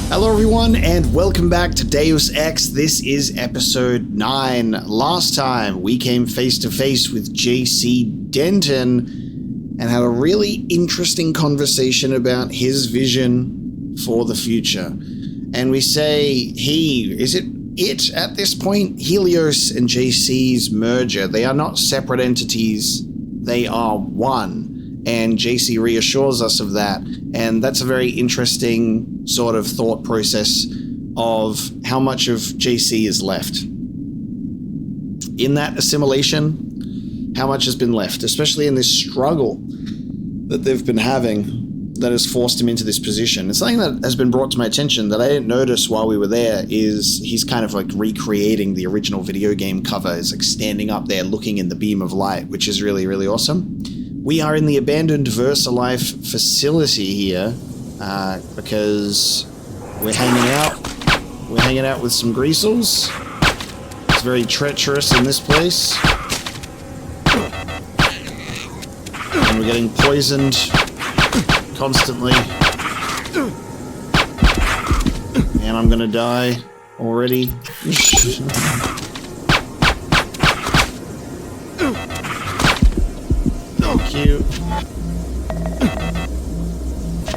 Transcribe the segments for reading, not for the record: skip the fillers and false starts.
Hello everyone and welcome back to Deus Ex. This is episode 9. Last time we came face to face with JC Denton and had a really interesting conversation about his vision for the future. And we say is it at this point? Helios and JC's merger. They are not separate entities, they are one. And JC reassures us of that. And that's a very interesting sort of thought process of how much of JC is left. In that assimilation, how much has been left, especially in this struggle that they've been having that has forced him into this position. And something that has been brought to my attention that I didn't notice while we were there is he's kind of like recreating the original video game cover. He's like standing up there looking in the beam of light, which is really, really awesome. We are in the abandoned VersaLife facility here because we're hanging out. We're hanging out with some greasels. It's very treacherous in this place. And we're getting poisoned constantly. And I'm gonna die already. You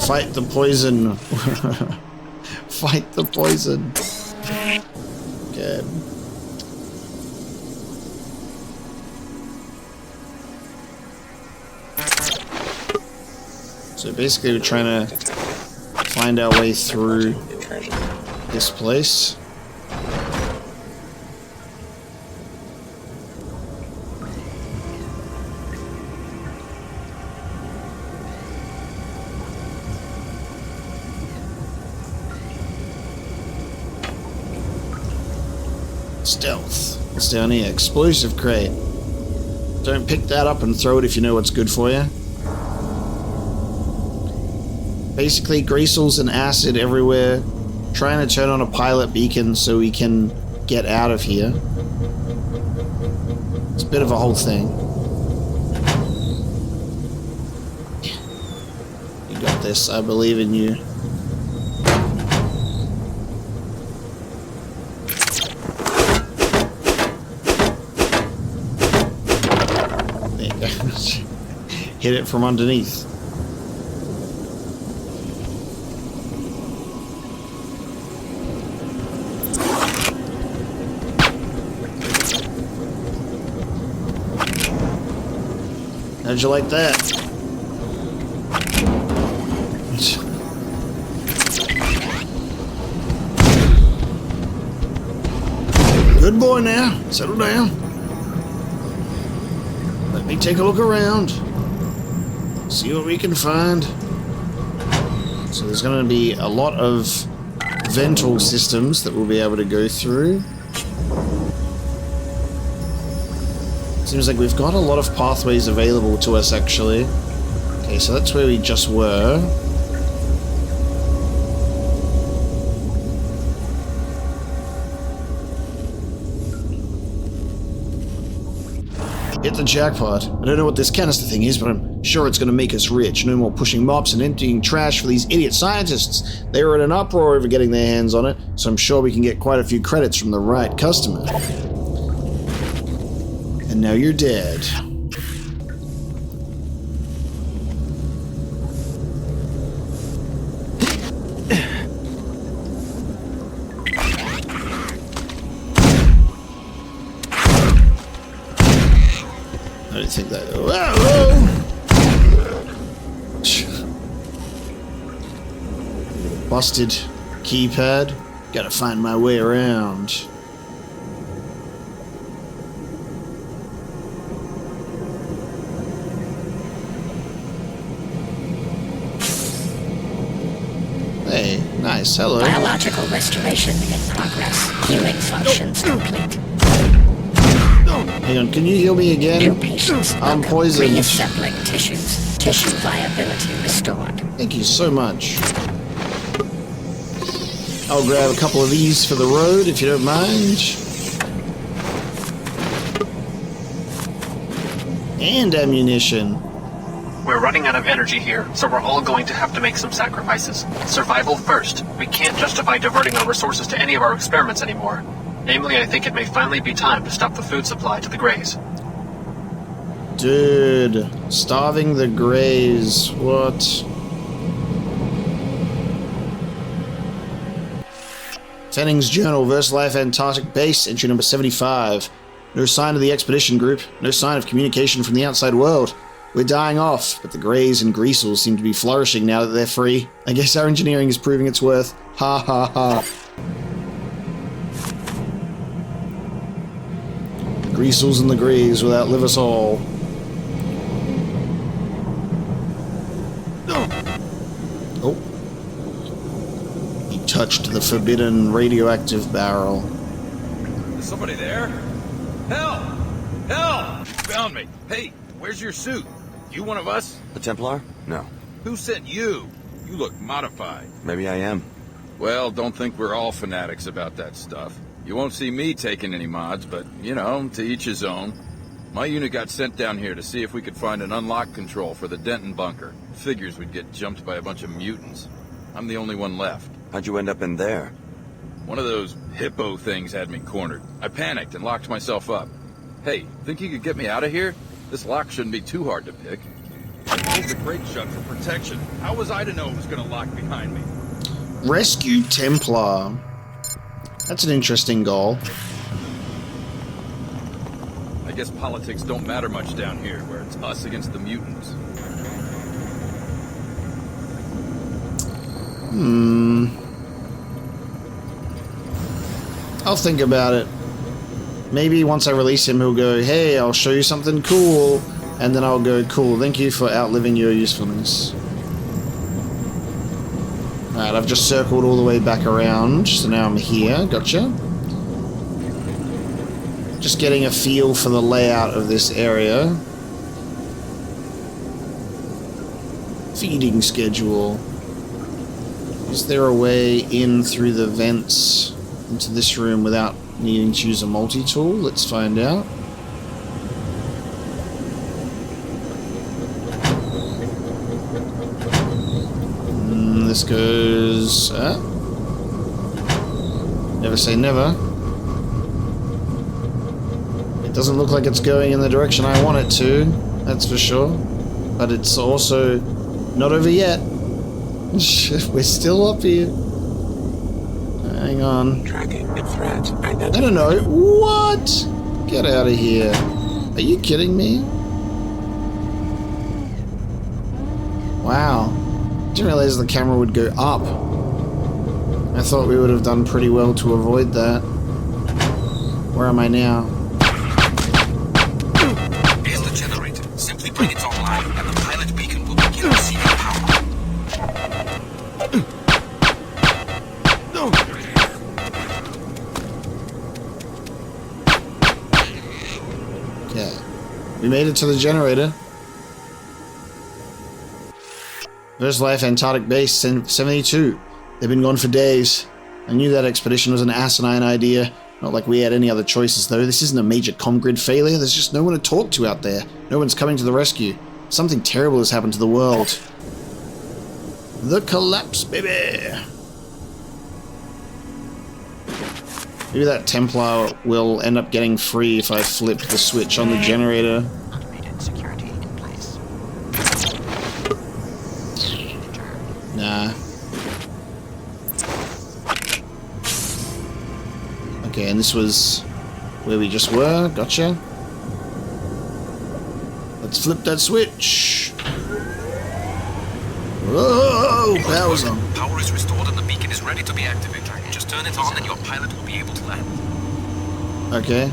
fight the poison. Fight the poison. Okay. So basically we're trying to find our way through this place. Stealth. What's down here? Explosive crate. Don't pick that up and throw it if you know what's good for you. Basically, greasels and acid everywhere. Trying to turn on a pilot beacon so we can get out of here. It's a bit of a whole thing. You got this. I believe in you. Hit it from underneath. How'd you like that? Good boy now. Settle down. Let me take a look around. See what we can find. So there's going to be a lot of ventral systems that we'll be able to go through. Seems like we've got a lot of pathways available to us, actually. Okay, so that's where we just were. Hit the jackpot. I don't know what this canister thing is, but I'm sure it's going to make us rich. No more pushing mops and emptying trash for these idiot scientists. They were in an uproar over getting their hands on it, so I'm sure we can get quite a few credits from the right customer. And now you're dead. I don't think that. Whoa! Busted keypad. Gotta find my way around. Hey, nice. Hello. Biological restoration in progress. Healing functions complete. Hang on, can you heal me again? New patients. I'm poisoned. Reassembling tissues. Tissue viability restored. Thank you so much. I'll grab a couple of these for the road, if you don't mind. And ammunition. We're running out of energy here, so we're all going to have to make some sacrifices. Survival first. We can't justify diverting our resources to any of our experiments anymore. Namely, I think it may finally be time to stop the food supply to the Greys. Dude, starving the Greys. What? Fenning's Journal, VersaLife Antarctic Base, entry number 75. No sign of the expedition group. No sign of communication from the outside world. We're dying off, but the Greys and Greasels seem to be flourishing now that they're free. I guess our engineering is proving its worth. Ha ha ha. The Greasels and the Greys will outlive us all. Oh. He touched the forbidden radioactive barrel. Is somebody there? Help! Help! You found me. Hey, where's your suit? You one of us? A Templar? No. Who sent you? You look modified. Maybe I am. Well, don't think we're all fanatics about that stuff. You won't see me taking any mods, but, you know, to each his own. My unit got sent down here to see if we could find an unlock control for the Denton bunker. Figures we'd get jumped by a bunch of mutants. I'm the only one left. How'd you end up in there? One of those hippo things had me cornered. I panicked and locked myself up. Hey, think you could get me out of here? This lock shouldn't be too hard to pick. I pulled the crate shut for protection. How was I to know it was going to lock behind me? Rescue Templar. That's an interesting goal. I guess politics don't matter much down here, where it's us against the mutants. I'll think about it. Maybe once I release him, he'll go, hey, I'll show you something cool. And then I'll go, cool, thank you for outliving your usefulness. Alright, I've just circled all the way back around, so now I'm here. Gotcha. Just getting a feel for the layout of this area. Feeding schedule. Is there a way in through the vents into this room without needing to use a multi-tool? Let's find out. This goes... never say never. It doesn't look like it's going in the direction I want it to, that's for sure. But it's also not over yet. We're still up here. Hang on. Tracking the threat. I don't know. What? Get out of here. Are you kidding me? Wow. Didn't realize the camera would go up. I thought we would have done pretty well to avoid that. Where am I now? Here's the generator. Simply bring it online, and the pilot beacon will begin receiving power. Okay. We made it to the generator. VersaLife Antarctic Base 72. They've been gone for days. I knew that expedition was an asinine idea. Not like we had any other choices, though. This isn't a major comm grid failure. There's just no one to talk to out there. No one's coming to the rescue. Something terrible has happened to the world. The collapse, baby! Maybe that Templar will end up getting free if I flip the switch on the generator. Automated security in place. Nah. Okay, and this was where we just were. Gotcha. Let's flip that switch. Whoa! Power's on. Power is restored and the beacon is ready to be activated. Just turn it on and your pilot will be able to land. Okay.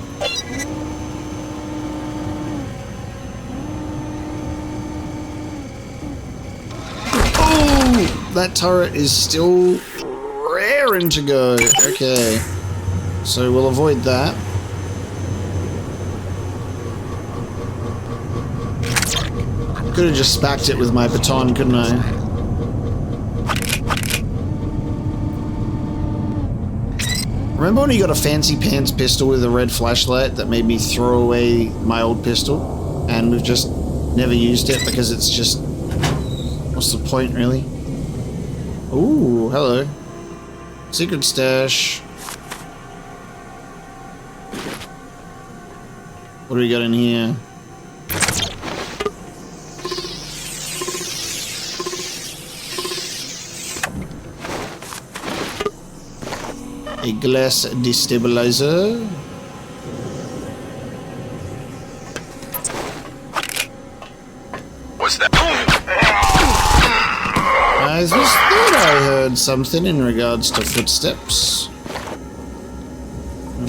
Oh! That turret is still raring to go. Okay. So we'll avoid that. Could have just spacked it with my baton, couldn't I? Remember when you got a fancy pants pistol with a red flashlight that made me throw away my old pistol? And we've just never used it because it's just What's the point, really? Ooh, hello. Secret stash. What do we got in here? A glass destabilizer. What's that? I just thought I heard something in regards to footsteps.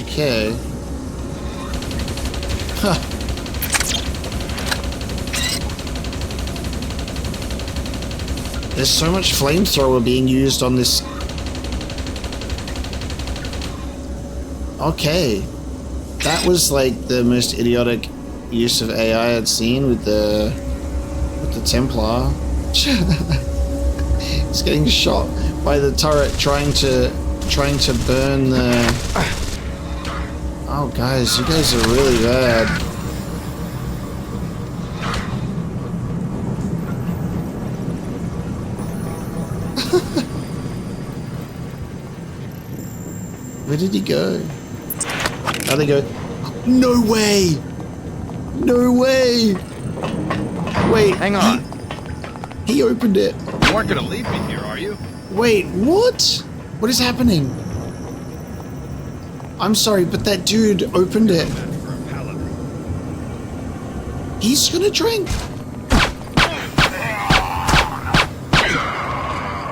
Okay. Huh. There's so much flamethrower being used on this. Okay. That was like the most idiotic use of AI I'd seen with the Templar. He's getting shot by the turret trying to burn the... Oh guys, you guys are really bad. Where did he go? How'd they go? No way! No way! Wait, Hang on. He opened it. You aren't gonna leave me here, are you? Wait, what? What is happening? I'm sorry, but that dude opened it. He's gonna drink.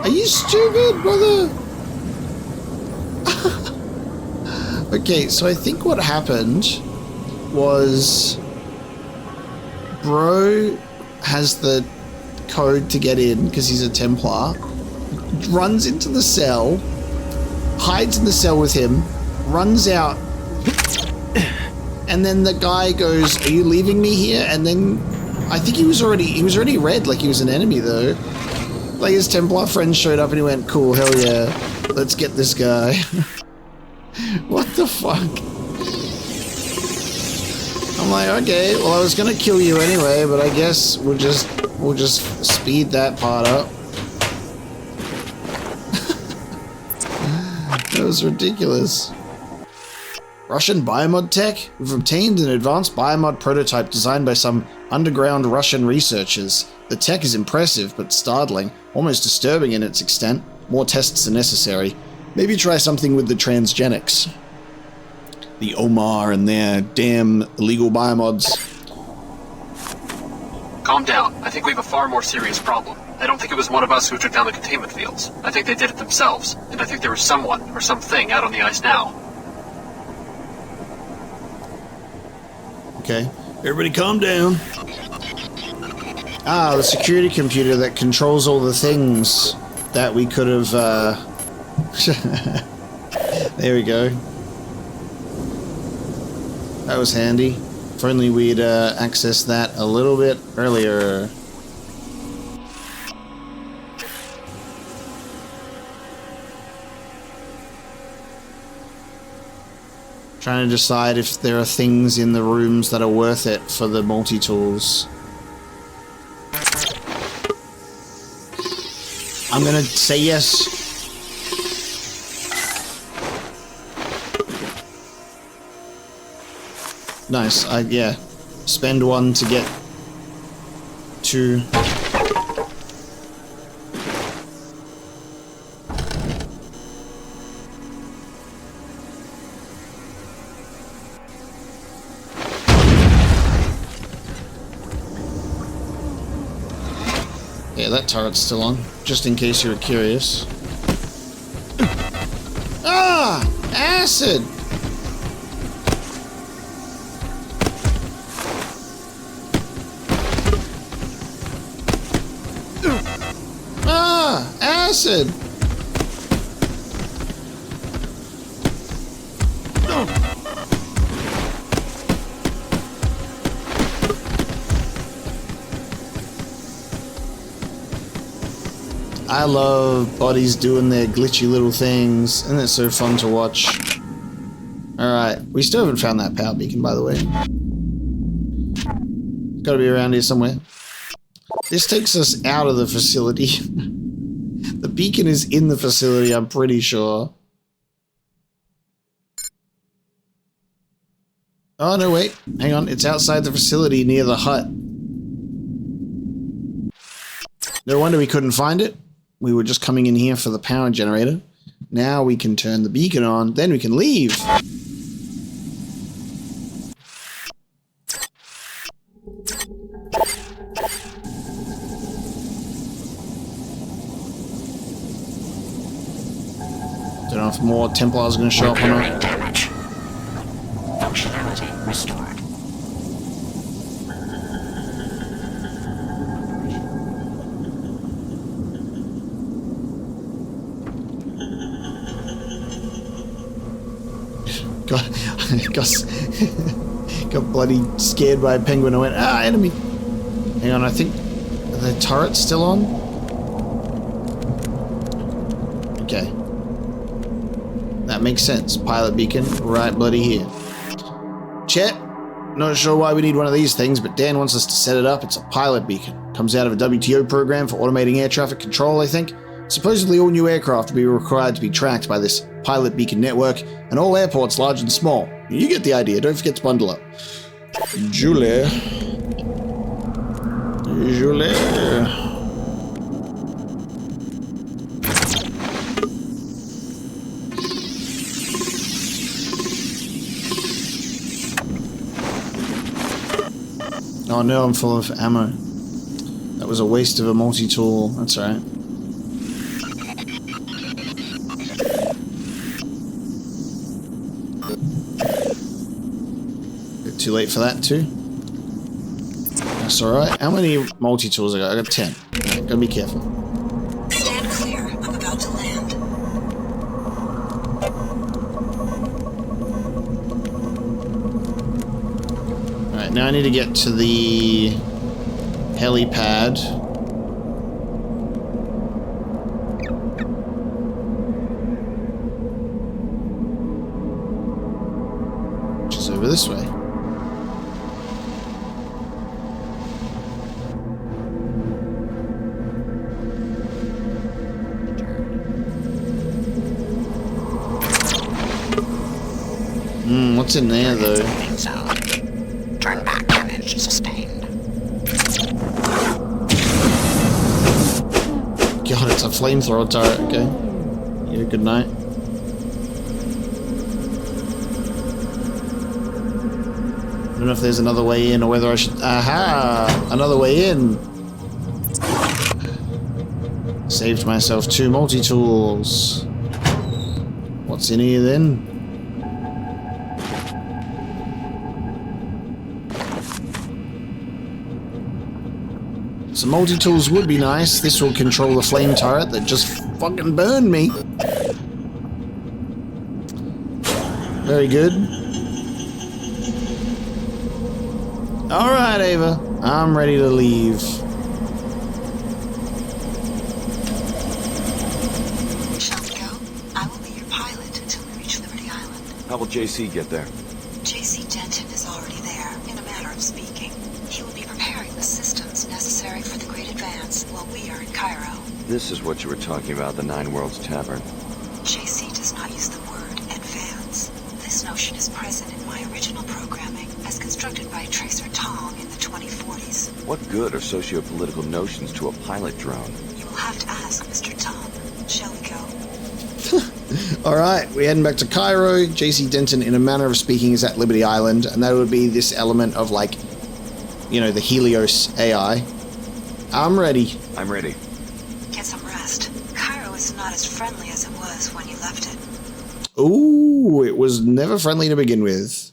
Are you stupid, brother? Okay, so I think what happened was Bro has the code to get in because he's a Templar, runs into the cell, hides in the cell with him, runs out, and then the guy goes, "Are you leaving me here?" And then I think he was already red, like he was an enemy though. Like his Templar friend showed up and he went, "Cool, hell yeah, let's get this guy." What the fuck? I'm like, okay, well I was gonna kill you anyway, but I guess we'll just speed that part up. That was ridiculous. Russian biomod tech? We've obtained an advanced biomod prototype designed by some underground Russian researchers. The tech is impressive, but startling, almost disturbing in its extent. More tests are necessary. Maybe try something with the transgenics. The Omar and their damn illegal biomods. Calm down. I think we have a far more serious problem. I don't think it was one of us who took down the containment fields. I think they did it themselves, and I think there was someone or something out on the ice now. Okay, everybody calm down. Ah, the security computer that controls all the things that we could have, there we go. That was handy. If only we'd accessed that a little bit earlier. Trying to decide if there are things in the rooms that are worth it for the multi-tools. I'm gonna say yes. Nice, yeah. Spend one to get two. Yeah, that turret's still on, just in case you were curious. Ah! Acid! Ah! Acid! I love bodies doing their glitchy little things, and it's so fun to watch. Alright, we still haven't found that power beacon, by the way. Gotta be around here somewhere. This takes us out of the facility. The beacon is in the facility, I'm pretty sure. Oh, no, wait. Hang on. It's outside the facility near the hut. No wonder we couldn't find it. We were just coming in here for the power generator. Now we can turn the beacon on. Then we can leave. Don't know if more Templars are going to show up or Repairing not. damage. Functionality restored. Got bloody scared by a penguin. I went, ah, enemy. Hang on, I think the turret's still on. Okay. That makes sense. Pilot beacon right bloody here. Chet, not sure why we need one of these things, but Dan wants us to set it up. It's a pilot beacon. Comes out of a WTO program for automating air traffic control, I think. Supposedly all new aircraft will be required to be tracked by this pilot beacon network, and all airports, large and small. You get the idea. Don't forget to bundle up. Julie. Oh no, I'm full of ammo. That was a waste of a multi-tool. That's alright. Too late for that too. That's alright. How many multi-tools I got? I got 10. Gotta be careful. Stand clear. I'm about to land. Alright, now I need to get to the helipad. Which is over this way. What's in there, though? Warning zone. Turn back damage sustained. God, it's a flamethrower turret. Okay. Yeah, good night. I don't know if there's another way in or whether I should... Aha! Another way in. Saved myself 2 multi-tools. What's in here, then? Some multi-tools would be nice. This will control the flame turret that just fucking burned me. Very good. Alright, Ava. I'm ready to leave. Shall we go? I will be your pilot until we reach Liberty Island. How will JC get there? JC Denton is already there, in a manner of speaking. He will be preparing the systems necessary for the Great Advance while we are in Cairo. This is what you were talking about, the Nine Worlds Tavern. JC does not use the word advance. This notion is present in my original programming, as constructed by Tracer Tong in the 2040s. What good are socio-political notions to a pilot drone? You will have to ask Mr. Tong. Shall we go? Alright, we're heading back to Cairo. JC Denton, in a manner of speaking, is at Liberty Island, and that would be this element of, like, you know, the Helios AI. I'm ready. I'm ready. Get some rest. Cairo is not as friendly as it was when you left it. Ooh, it was never friendly to begin with.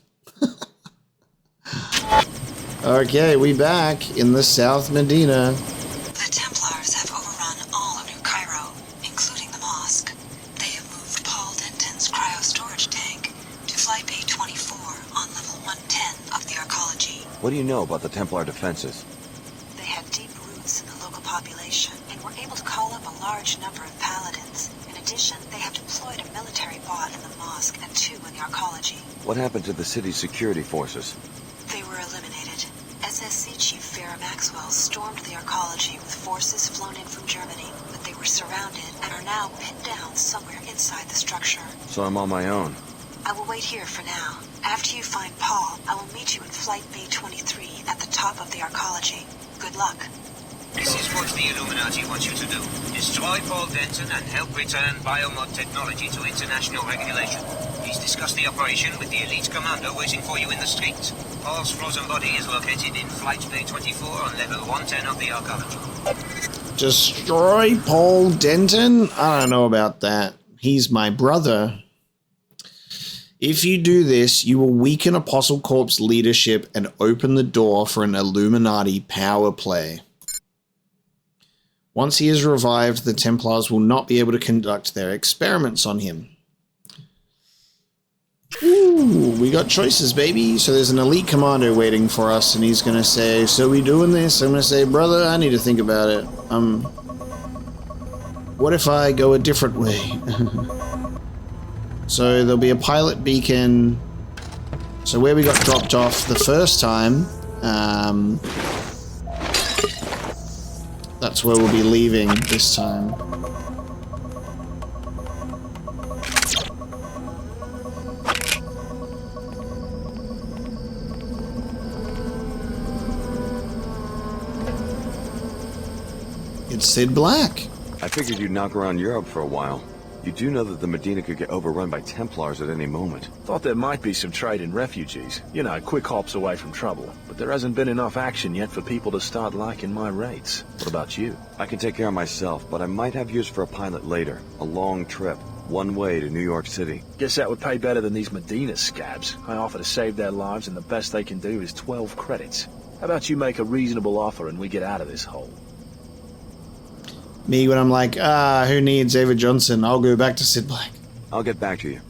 Okay, we back in the South Medina. The Templars have overrun all of New Cairo, including the mosque. They have moved Paul Denton's cryo-storage tank to Flight Bay 24 on level 110 of the arcology. What do you know about the Templar defenses? They have deep roots in the local population and were able to call up a large number of paladins. In addition, they have deployed a military bot in the mosque and 2 in the arcology. What happened to the city's security forces? They were eliminated. SSC Chief Vera Maxwell stormed the arcology forces flown in from Germany, but they were surrounded and are now pinned down somewhere inside the structure. So I'm on my own. I will wait here for now. After you find Paul, I will meet you in Flight Bay 23 at the top of the arcology. Good luck. This is what the Illuminati wants you to do. Destroy Paul Denton and help return biomod technology to international regulation. Please discuss the operation with the elite commander waiting for you in the streets. Paul's frozen body is located in Flight Bay 24 on level 110 of the arcology. Destroy Paul Denton? I don't know about that. He's my brother. If you do this, you will weaken Apostle Corp's leadership and open the door for an Illuminati power play. Once he is revived, the Templars will not be able to conduct their experiments on him. Ooh, we got choices, baby. So there's an elite commander waiting for us, and he's going to say, so we doing this? I'm going to say, brother, I need to think about it. What if I go a different way? So there'll be a pilot beacon. So where we got dropped off the first time, that's where we'll be leaving this time. It's Sid Black. I figured you'd knock around Europe for a while. You do know that the Medina could get overrun by Templars at any moment. Thought there might be some trade in refugees. You know, quick hops away from trouble. But there hasn't been enough action yet for people to start liking my rates. What about you? I can take care of myself, but I might have use for a pilot later. A long trip. One way to New York City. Guess that would pay better than these Medina scabs. I offer to save their lives and the best they can do is 12 credits. How about you make a reasonable offer and we get out of this hole? Me when I'm like, who needs Ava Johnson? I'll go back to Sid Black. I'll get back to you.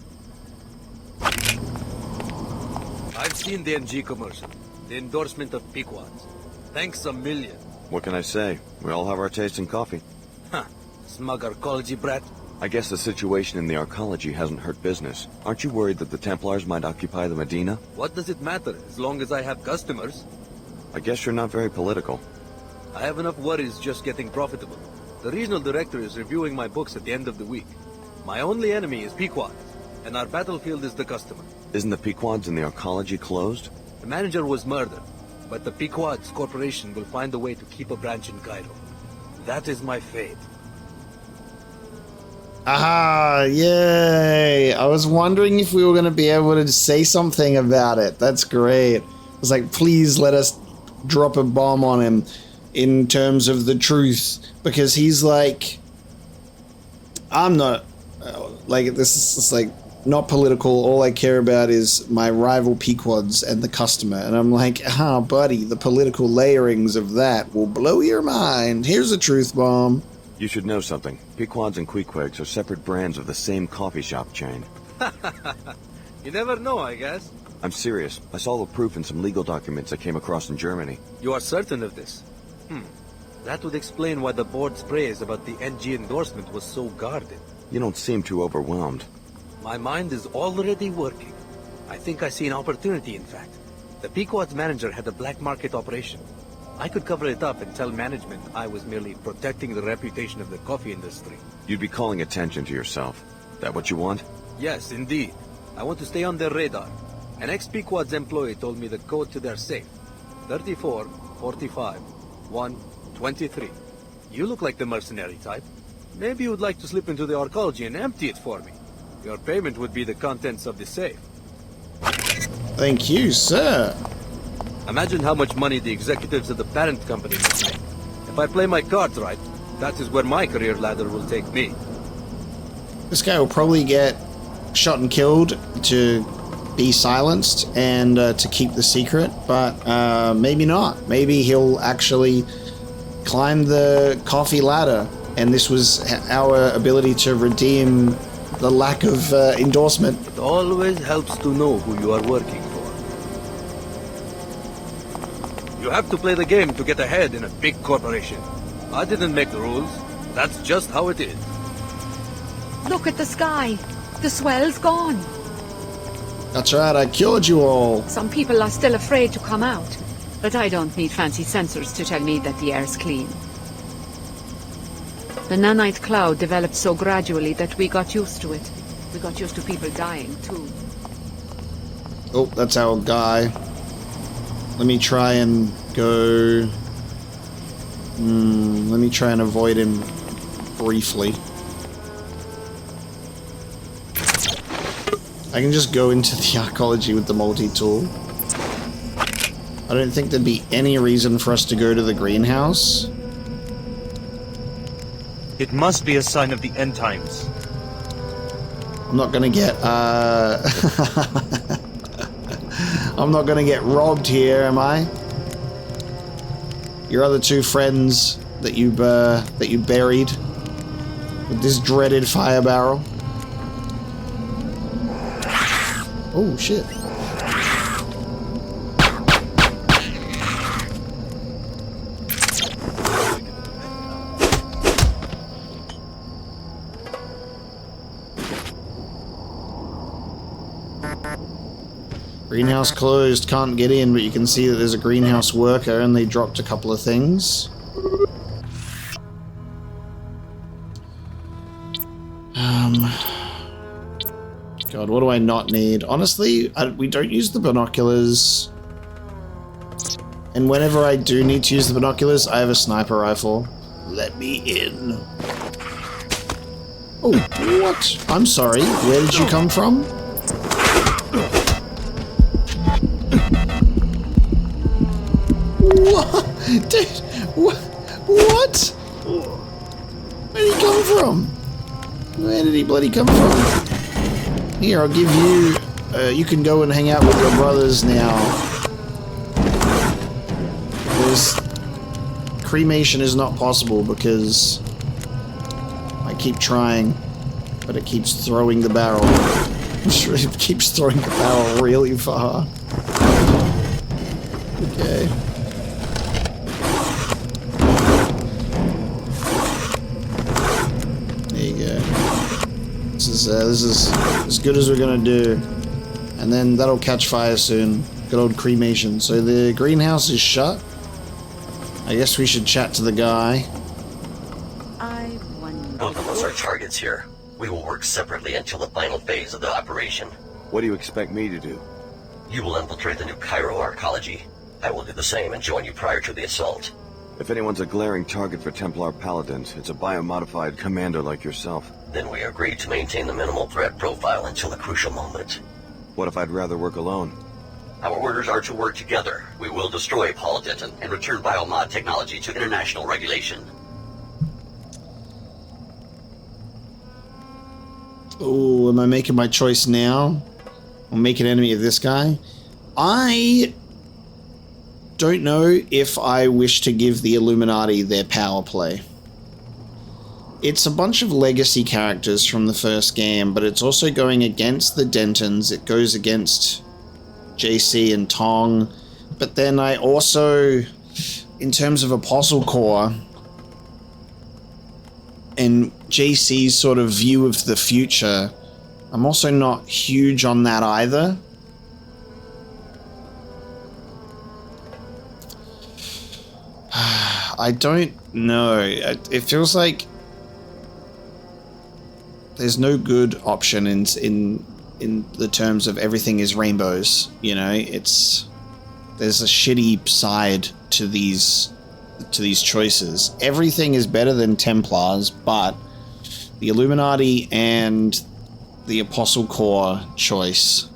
I've seen the NG commercial. The endorsement of Pequod's. Thanks a million. What can I say? We all have our taste in coffee. Huh. Smug arcology brat. I guess the situation in the arcology hasn't hurt business. Aren't you worried that the Templars might occupy the Medina? What does it matter, as long as I have customers? I guess you're not very political. I have enough worries just getting profitable. The regional director is reviewing my books at the end of the week. My only enemy is Pequod, and our battlefield is the customer. Isn't the Pequods in the arcology closed? The manager was murdered, but the Pequods Corporation will find a way to keep a branch in Cairo. That is my fate. Aha, yay! I was wondering if we were going to be able to say something about it. That's great. I was like, please let us drop a bomb on him in terms of the truth. Because he's like, I'm not, like, this is just like, not political. All I care about is my rival Pequods and the customer. And I'm like, buddy, the political layerings of that will blow your mind. Here's a truth bomb. You should know something. Pequods and Queequegs are separate brands of the same coffee shop chain. You never know, I guess. I'm serious. I saw the proof in some legal documents I came across in Germany. You are certain of this? That would explain why the board's praise about the NG endorsement was so guarded. You don't seem too overwhelmed. My mind is already working. I think I see an opportunity, in fact. The Pequod's manager had a black market operation. I could cover it up and tell management I was merely protecting the reputation of the coffee industry. You'd be calling attention to yourself. That what you want? Yes, indeed. I want to stay on their radar. An ex-Pequod's employee told me the code to their safe. 34, 45, 1, 23. You look like the mercenary type. Maybe you would like to slip into the arcology and empty it for me. Your payment would be the contents of the safe. Thank you, sir. Imagine how much money the executives of the parent company must make. If I play my cards right, that is where my career ladder will take me. This guy will probably get shot and killed to be silenced and to keep the secret, but maybe not. Maybe he'll actually climb the coffee ladder, and this was our ability to redeem the lack of endorsement. It always helps to know who you are working for. You have to play the game to get ahead in a big corporation. I didn't make the rules. That's just how it is. Look at the sky. The swell's gone. That's right, I cured you all. Some people are still afraid to come out, but I don't need fancy sensors to tell me that the air's clean. The nanite cloud developed so gradually that we got used to it. We got used to people dying, too. Oh, that's our guy. Let me try and go... let me try and avoid him briefly. I can just go into the archaeology with the multi-tool. I don't think there'd be any reason for us to go to the greenhouse. It must be a sign of the end times. I'm not gonna get, I'm not gonna get robbed here, am I? Your other two friends that you buried with this dreaded fire barrel. Oh shit. Greenhouse closed, can't get in, but you can see that there's a greenhouse worker and they dropped a couple of things. God, what do I not need? Honestly, we don't use the binoculars. And whenever I do need to use the binoculars, I have a sniper rifle. Let me in. Oh, what? I'm sorry, where did you come from? What? Dude, what? Where did he come from? Where did he bloody come from? Here, I'll give you... you can go and hang out with your brothers now. There's... Cremation is not possible because... I keep trying, but it keeps throwing the barrel. It keeps throwing the barrel really far. Okay. There you go. This is as good as we're gonna do. And then that'll catch fire soon. Good old cremation. So the greenhouse is shut. I guess we should chat to the guy. Both of us are targets here. We will work separately until the final phase of the operation. What do you expect me to do? You will infiltrate the new Cairo archaeology. I will do the same and join you prior to the assault. If anyone's a glaring target for Templar Paladins, it's a biomodified commando like yourself. Then we agreed to maintain the minimal threat profile until the crucial moment. What if I'd rather work alone? Our orders are to work together. We will destroy Paul Denton and return biomod technology to international regulation. Oh, am I making my choice now? I'll make an enemy of this guy. I don't know if I wish to give the Illuminati their power play. It's a bunch of legacy characters from the first game, but it's also going against the Dentons. It goes against JC and Tong. But then I also, in terms of Apostle Corps, and JC's sort of view of the future, I'm also not huge on that either. I don't know. It feels like there's no good option in the terms of everything is rainbows. You know, there's a shitty side to these choices. Everything is better than Templars, but the Illuminati and the Apostle Corps choice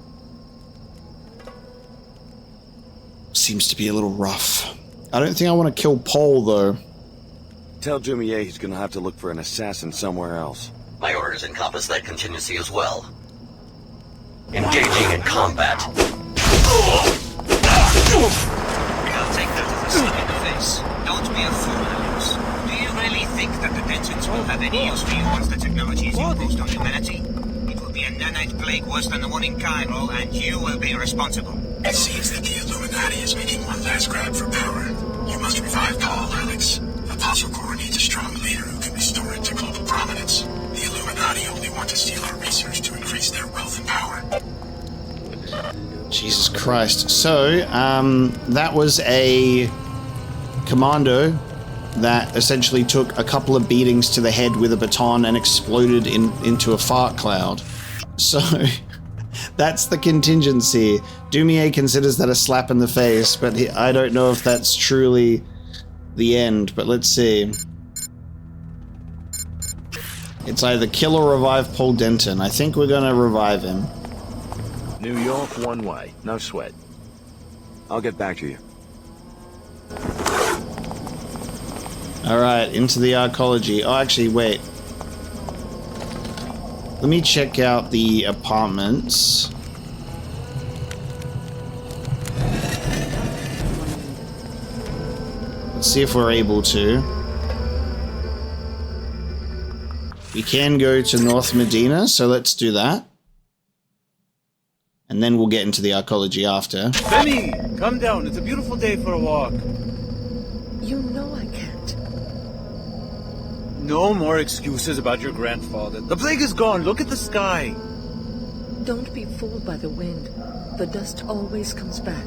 seems to be a little rough. I don't think I want to kill Paul, though. Tell Jumier he's gonna have to look for an assassin somewhere else. My orders encompass that contingency as well. Engaging in combat. I'll take that as a slap in the face. Don't be a fool, Deus. Do you really think that the Dentons will have any use for you once the technology is imposed on humanity? It will be a nanite plague worse than the one in Cairo, and you will be responsible. It seems that the Illuminati is making one last grab for power. You must revive Paul, Alex. Apostle Corps needs a strong leader who can restore it to global prominence. The Illuminati only want to steal our research to increase their wealth and power. Jesus Christ. So, that was a commando that essentially took a couple of beatings to the head with a baton and exploded into a fart cloud. So, that's the contingency. Dumier considers that a slap in the face, but I don't know if that's truly the end, but let's see. It's either kill or revive Paul Denton. I think we're gonna revive him. New York one way, no sweat. I'll get back to you. Alright, into the arcology. Oh, actually, wait. Let me check out the apartments. Let's see if we're able to. We can go to North Medina, so let's do that. And then we'll get into the arcology after. Benny, come down. It's a beautiful day for a walk. You know I can't. No more excuses about your grandfather. The plague is gone. Look at the sky. Don't be fooled by the wind. The dust always comes back.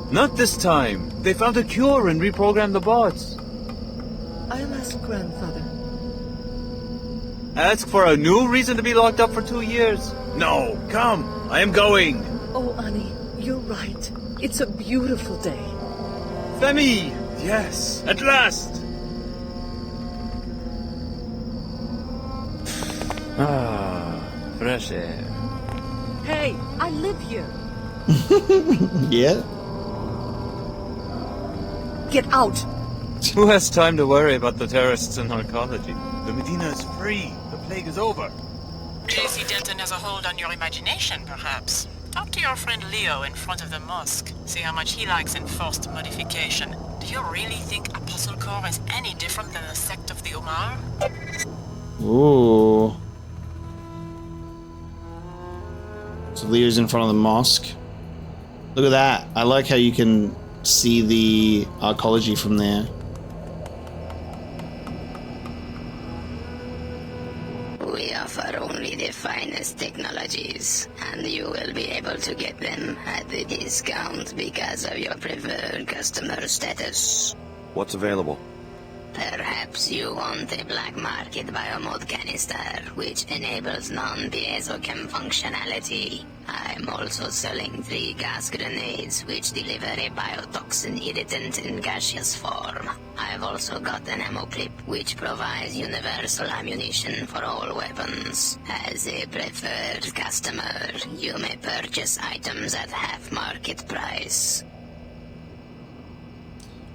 Not this time. They found a cure and reprogrammed the bots. I'll ask grandfather. Ask for a new reason to be locked up for 2 years. No, come. I am going. Oh, Annie, you're right. It's a beautiful day. Femi! Yes, at last! Ah, fresh air. Hey, I live here. Yeah? Get out! Who has time to worry about the terrorists and arcology? The Medina is free. The plague is over. JC Denton has a hold on your imagination, perhaps. Talk to your friend Leo in front of the mosque. See how much he likes enforced modification. Do you really think Apostle Corps is any different than the sect of the Omar? Ooh. So Leo's in front of the mosque. Look at that. I like how you can see the arcology from there. We offer only the finest technologies, and you will be able to get them at the discount because of your preferred customer status. What's available? Perhaps you want a black market biomod canister, which enables non-piezochem functionality. I'm also selling 3 gas grenades, which deliver a biotoxin irritant in gaseous form. I've also got an ammo clip, which provides universal ammunition for all weapons. As a preferred customer, you may purchase items at half market price.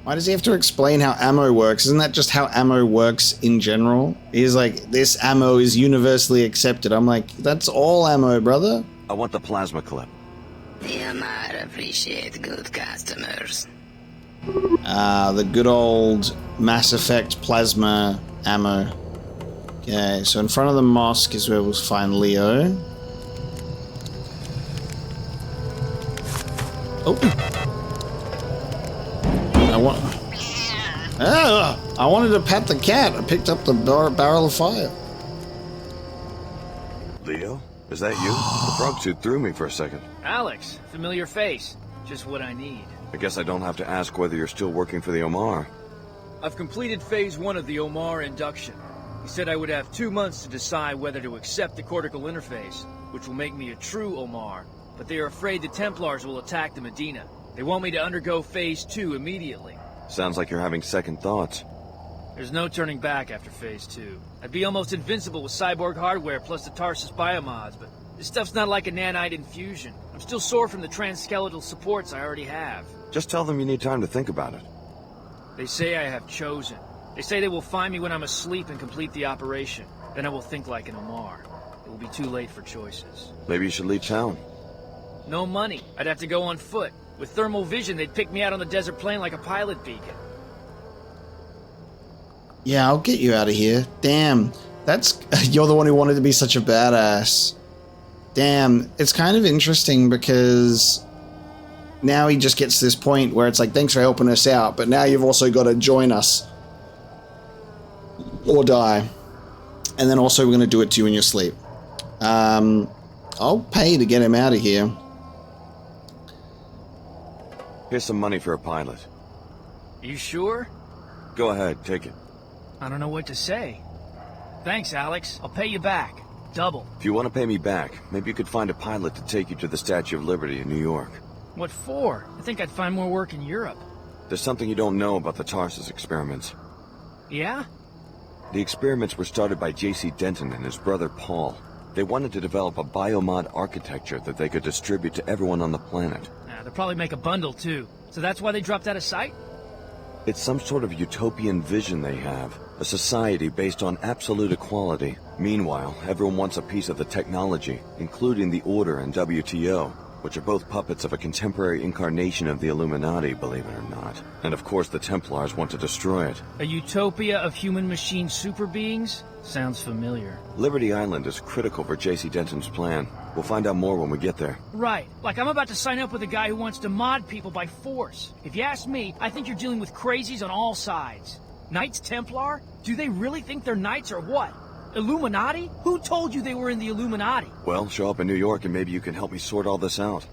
Why does he have to explain how ammo works? Isn't that just how ammo works in general? He's like, this ammo is universally accepted. I'm like, that's all ammo, brother. I want the plasma clip. The Omar appreciate good customers. The good old Mass Effect plasma ammo. Okay, so in front of the mosque is where we'll find Leo. Oh. I wanted to pet the cat. I picked up the barrel of fire. Leo? Is that you? The frog suit threw me for a second. Alex, familiar face. Just what I need. I guess I don't have to ask whether you're still working for the Omar. I've completed phase 1 of the Omar induction. He said I would have 2 months to decide whether to accept the cortical interface, which will make me a true Omar. But they are afraid the Templars will attack the Medina. They want me to undergo phase 2 immediately. Sounds like you're having second thoughts. There's no turning back after phase 2. I'd be almost invincible with cyborg hardware plus the Tarsus biomods, but this stuff's not like a nanite infusion. I'm still sore from the transskeletal supports I already have. Just tell them you need time to think about it. They say I have chosen. They say they will find me when I'm asleep and complete the operation. Then I will think like an Omar. It will be too late for choices. Maybe you should leave town. No money. I'd have to go on foot. With thermal vision, they'd pick me out on the desert plain like a pilot beacon. Yeah, I'll get you out of here. Damn. That's... You're the one who wanted to be such a badass. Damn. It's kind of interesting because... Now he just gets to this point where it's like, thanks for helping us out, but now you've also got to join us. Or die. And then also we're going to do it to you in your sleep. I'll pay to get him out of here. Here's some money for a pilot. You sure? Go ahead, take it. I don't know what to say. Thanks, Alex. I'll pay you back. Double. If you want to pay me back, maybe you could find a pilot to take you to the Statue of Liberty in New York. What for? I think I'd find more work in Europe. There's something you don't know about the Tarsus experiments. Yeah? The experiments were started by J.C. Denton and his brother Paul. They wanted to develop a biomod architecture that they could distribute to everyone on the planet. They'll probably make a bundle, too. So that's why they dropped out of sight? It's some sort of utopian vision they have. A society based on absolute equality. Meanwhile, everyone wants a piece of the technology, including the Order and WTO, which are both puppets of a contemporary incarnation of the Illuminati, believe it or not. And of course the Templars want to destroy it. A utopia of human-machine super beings? Sounds familiar. Liberty Island is critical for J.C. Denton's plan. We'll find out more when we get there. Right. Like I'm about to sign up with a guy who wants to mod people by force. If you ask me, I think you're dealing with crazies on all sides. Knights Templar? Do they really think they're knights or what? Illuminati? Who told you they were in the Illuminati? Well, show up in New York and maybe you can help me sort all this out.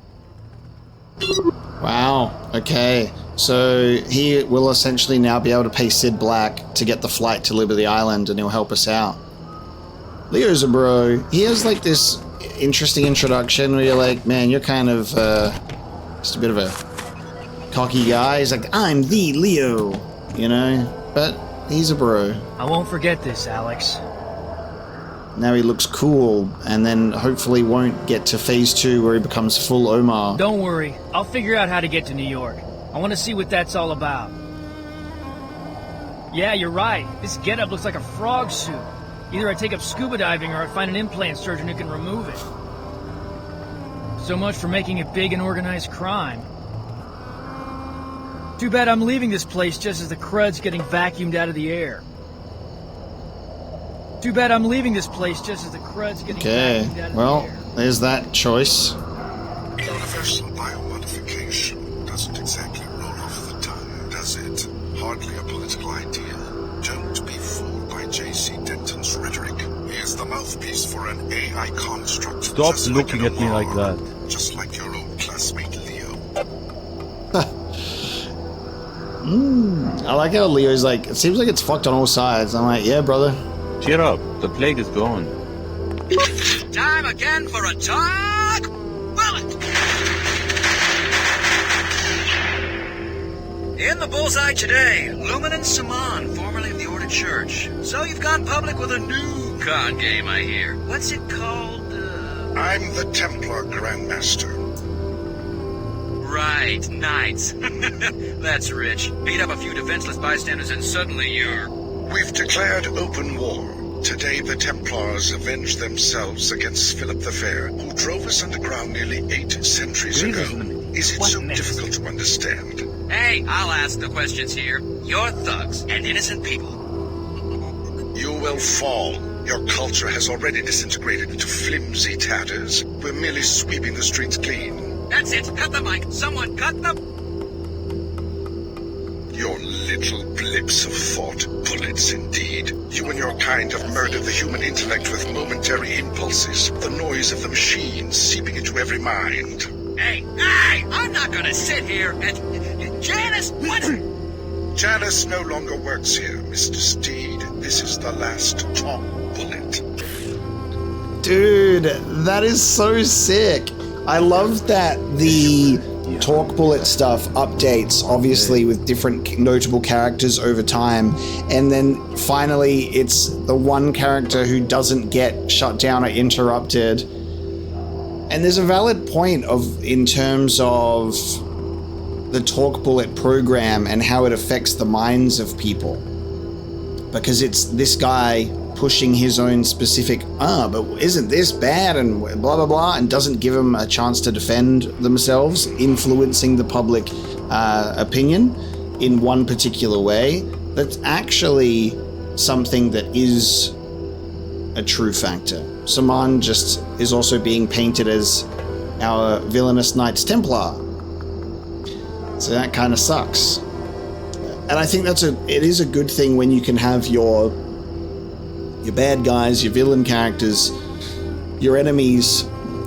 Wow, okay. So he will essentially now be able to pay Sid Black to get the flight to Liberty Island and he'll help us out. Leo's a bro. He has like this interesting introduction where you're like, man, you're kind of just a bit of a cocky guy. He's like, I'm the Leo, you know? But he's a bro. I won't forget this, Alex. Now he looks cool, and then hopefully won't get to phase 2 where he becomes full Omar. Don't worry, I'll figure out how to get to New York. I want to see what that's all about. Yeah, you're right. This getup looks like a frog suit. Either I take up scuba diving or I find an implant surgeon who can remove it. So much for making it big and organized crime. Too bad I'm leaving this place just as the crud's getting vacuumed out of the air. Too bad I'm leaving this place just as the crud's getting vacuumed out of the air. There's that choice. Universal biomodification doesn't exactly roll off the tongue, does it? Hardly a political idea. Don't be fooled by J.C. Denton's rhetoric. He is the mouthpiece for an AI construct. Stop looking at me like that. Just like your old classmate Leo. I like how Leo's like, it seems like it's fucked on all sides. I'm like, yeah, brother. Cheer up, the plague is gone. Time again for a talk bullet! In the bullseye today, Luminant Saman, formerly of the Order Church. So you've gone public with a new con game, I hear. What's it called? I'm the Templar Grandmaster. Right, Knights. That's rich. Beat up a few defenseless bystanders and suddenly you're... We've declared open war. Today the Templars avenge themselves against Philip the Fair, who drove us underground nearly 8 centuries ago. Is it so difficult to understand? Hey, I'll ask the questions here. You're thugs and innocent people. You will fall. Your culture has already disintegrated into flimsy tatters. We're merely sweeping the streets clean. That's it. Cut the mic. Someone cut the... Your little blips of thought, bullets indeed. You and your kind have murdered the human intellect with momentary impulses, the noise of the machine seeping into every mind. Hey, I'm not gonna sit here and... Janice, what? Janice no longer works here, Mr. Steed. This is the last talk bullet. Dude, that is so sick. I love that the talk bullet stuff updates, obviously, with different notable characters over time. And then finally, it's the one character who doesn't get shut down or interrupted. And there's a valid point in terms of the talk bullet program and how it affects the minds of people. Because it's this guy pushing his own specific, but isn't this bad, and blah, blah, blah, and doesn't give them a chance to defend themselves, influencing the public opinion in one particular way. That's actually something that is a true factor. Saman just is also being painted as our villainous Knights Templar. So that kind of sucks. And I think it is a good thing when you can have your bad guys, your villain characters, your enemies,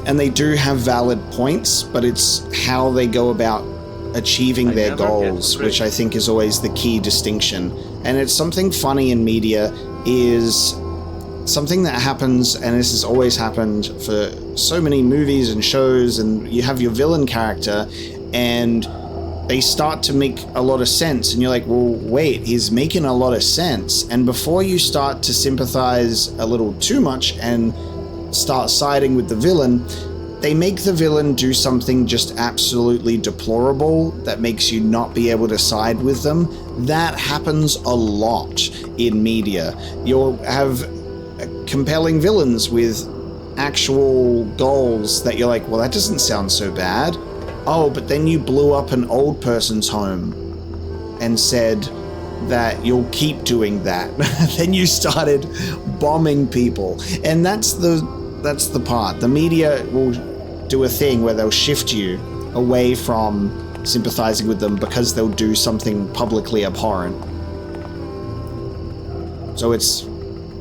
and they do have valid points, but it's how they go about achieving their goals, which I think is always the key distinction. and it's something funny in media, is something that happens, and this has always happened for so many movies and shows, and you have your villain character, and they start to make a lot of sense, and you're like, well, wait, he's making a lot of sense. And before you start to sympathize a little too much and start siding with the villain, they make the villain do something just absolutely deplorable that makes you not be able to side with them. That happens a lot in media. You'll have compelling villains with actual goals that you're like, well, that doesn't sound so bad. Oh, but then you blew up an old person's home and said that you'll keep doing that. Then you started bombing people. And that's the part. The media will do a thing where they'll shift you away from sympathizing with them because they'll do something publicly abhorrent. So it's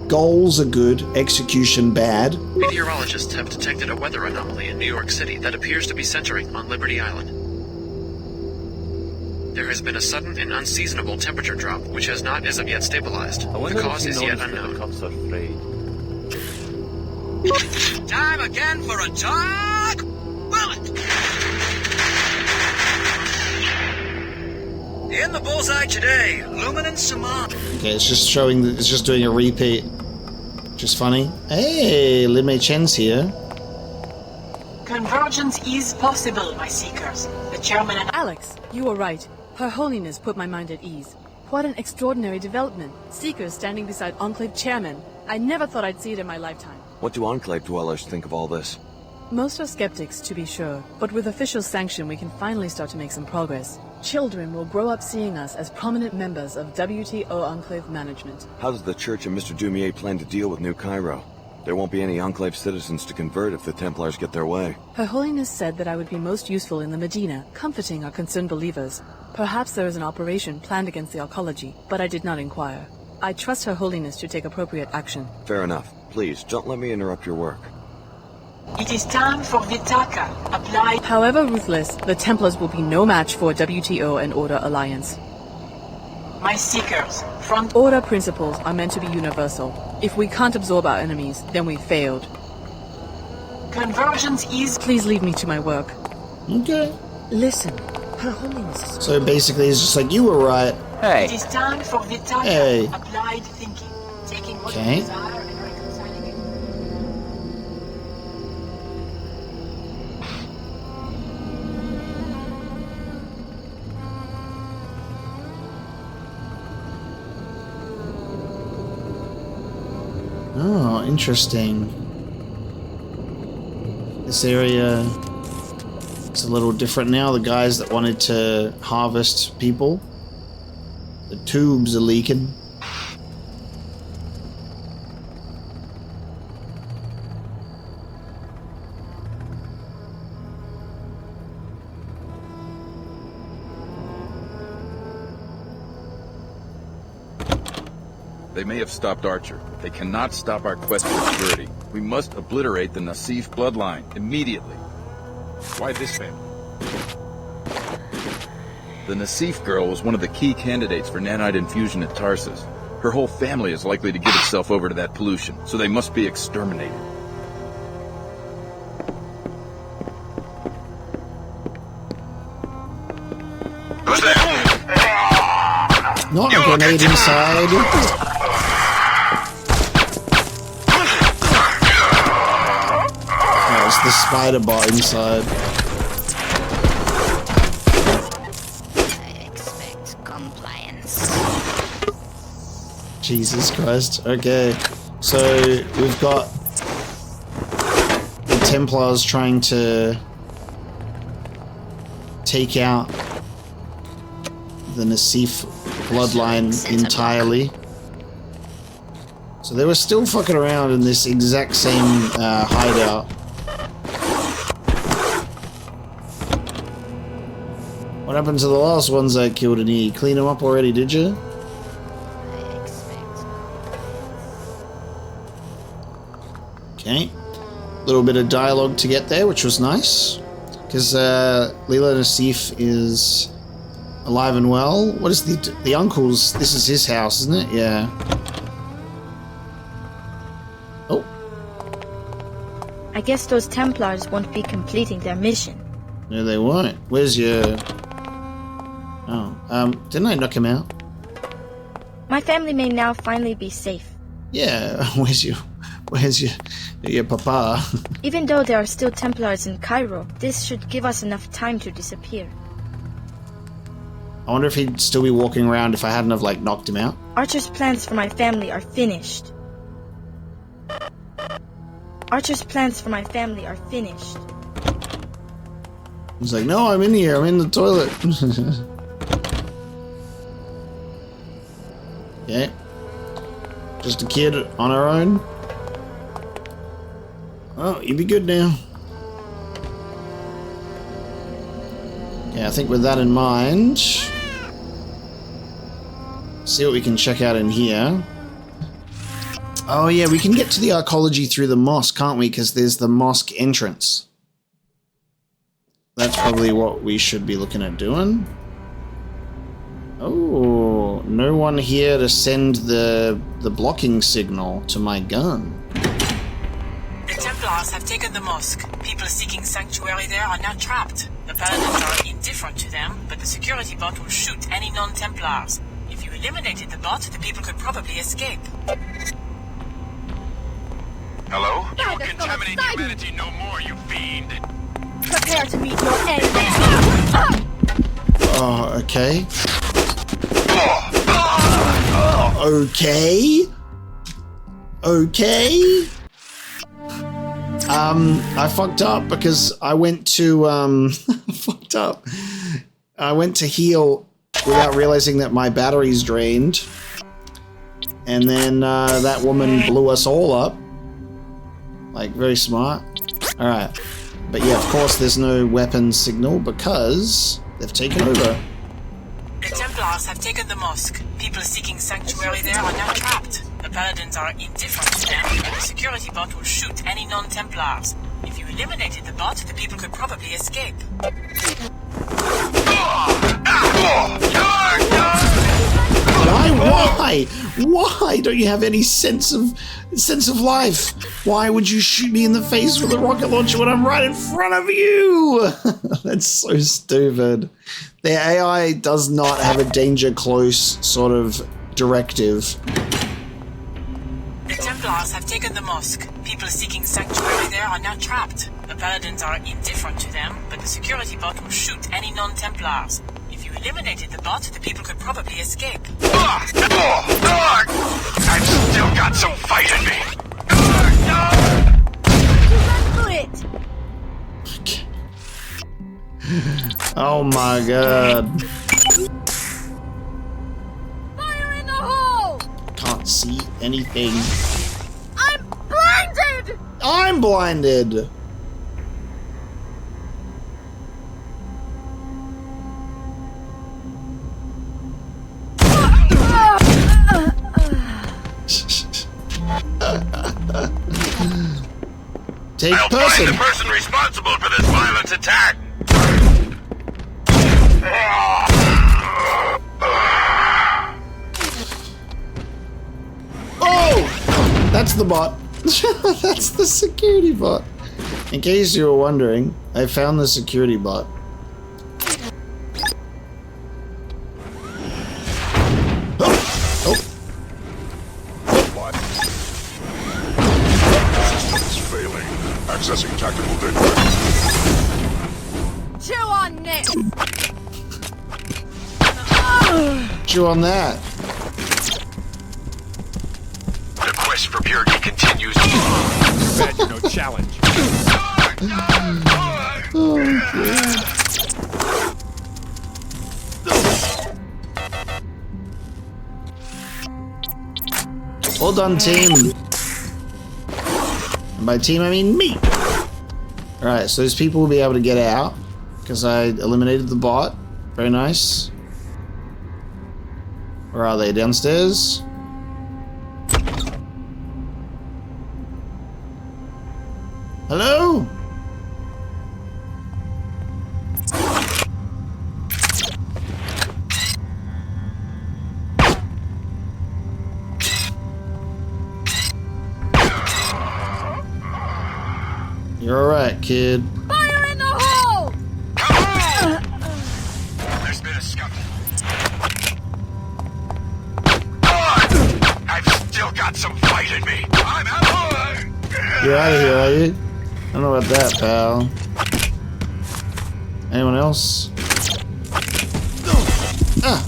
goals are good, execution bad. Meteorologists have detected a weather anomaly in New York City that appears to be centering on Liberty Island. There has been a sudden and unseasonable temperature drop, which has not as of yet stabilized. The cause is yet unknown. Time again for a dark bullet! In the bullseye today, Luminance Saman. Okay, it's just showing that it's just doing a repeat. Which is funny. Hey, Lin Mei Chen's here. Convergence is possible, my seekers. The chairman and Alex, you were right. Her Holiness put my mind at ease. What an extraordinary development. Seekers standing beside Enclave chairman. I never thought I'd see it in my lifetime. What do Enclave dwellers think of all this? Most are skeptics, to be sure, but with official sanction we can finally start to make some progress. Children will grow up seeing us as prominent members of WTO Enclave management. How does the Church and Mr. Dumier plan to deal with New Cairo? There won't be any Enclave citizens to convert if the Templars get their way. Her Holiness said that I would be most useful in the Medina, comforting our concerned believers. Perhaps there is an operation planned against the arcology, but I did not inquire. I trust Her Holiness to take appropriate action. Fair enough. Please, don't let me interrupt your work. it is time for Vitaka. Apply. However ruthless, the Templars will be no match for a WTO and Order alliance. My seekers, front. Order principles are meant to be universal. If we can't absorb our enemies, then we failed. Convergence is. Please leave me to my work. Okay. Listen, Her Holiness. So basically, it's just like, you were right. Hey. It is time for Vitaka. Hey. Applied thinking. Taking what Okay. you desire and reconciling it. Oh, interesting. This area is a little different now. The guys that wanted to harvest people, the tubes are leaking. They may have stopped Archer, but they cannot stop our quest for purity. We must obliterate the Nassif bloodline immediately. Why this family? The Nassif girl was one of the key candidates for nanite infusion at Tarsus. Her whole family is likely to give itself over to that pollution, so they must be exterminated. Who's there? Not a grenade inside. The spider bot inside. I expect compliance. Jesus Christ. Okay. So we've got the Templars trying to take out the Nassif bloodline entirely. So they were still fucking around in this exact same hideout. What happened to the last ones I killed in here? You clean them up already, did you? Okay. A little bit of dialogue to get there, which was nice. Because Leela Nassif is alive and well. What is the uncle's? This is his house, isn't it? Yeah. Oh. I guess those Templars won't be completing their mission. No, they won't. Where's your... Oh, didn't I knock him out? My family may now finally be safe. Yeah, where's your papa? Even though there are still Templars in Cairo, this should give us enough time to disappear. I wonder if he'd still be walking around if I hadn't have, like, knocked him out. Archer's plans for my family are finished. Archer's plans for my family are finished. He's like, no, I'm in here. I'm in the toilet. Okay. Just a kid on her own. Oh, you'd be good now. Okay, I think with that in mind, see what we can check out in here. Oh yeah, we can get to the archaeology through the mosque, can't we? Because there's the mosque entrance. That's probably what we should be looking at doing. Oh, no one here to send the blocking signal to my gun. The Templars have taken the mosque. People seeking sanctuary there are now trapped. The Paladins are indifferent to them, but the security bot will shoot any non-Templars. If you eliminated the bot, the people could probably escape. Hello? You will contaminate humanity no more, you fiend. Prepare to meet your end. Oh, okay. Okay. Okay. I fucked up because I went to, fucked up. I went to heal without realizing that my battery's drained. And then, that woman blew us all up. Like, very smart. Alright. But yeah, of course there's no weapon signal because they've taken over. The Templars have taken the mosque. People seeking sanctuary there are now trapped. The Paladins are indifferent to them, and the security bot will shoot any non-Templars. If you eliminated the bot, the people could probably escape. Why? Why don't you have any sense of life? Why would you shoot me in the face with a rocket launcher when I'm right in front of you? That's so stupid. Their AI does not have a danger close sort of directive. The Templars have taken the mosque. People seeking sanctuary there are now trapped. The Paladins are indifferent to them, but the security bot will shoot any non-Templars. If you eliminated the bot, the people could probably escape. I've still got some fight in me. it. Oh my god. Fire in the hole! Can't see anything. I'm blinded! I'm blinded! Take I'll person! find the person responsible for this violent attack! Oh! That's the bot. That's the security bot. In case you were wondering, I found the security bot. Accessing tactical data. Chew on this! Chew on that. The quest for purity continues. Bad you no challenge. Oh, God. Well done, team. And by team, I mean me. Alright, so those people will be able to get out because I eliminated the bot. Very nice. Where are they? Downstairs? Hello? You're alright, kid. Fire in the hole! There's been a scuffle. I've still got some fight in me. I'm out. You're out of here, are you? I don't know about that, pal. Anyone else? Ah!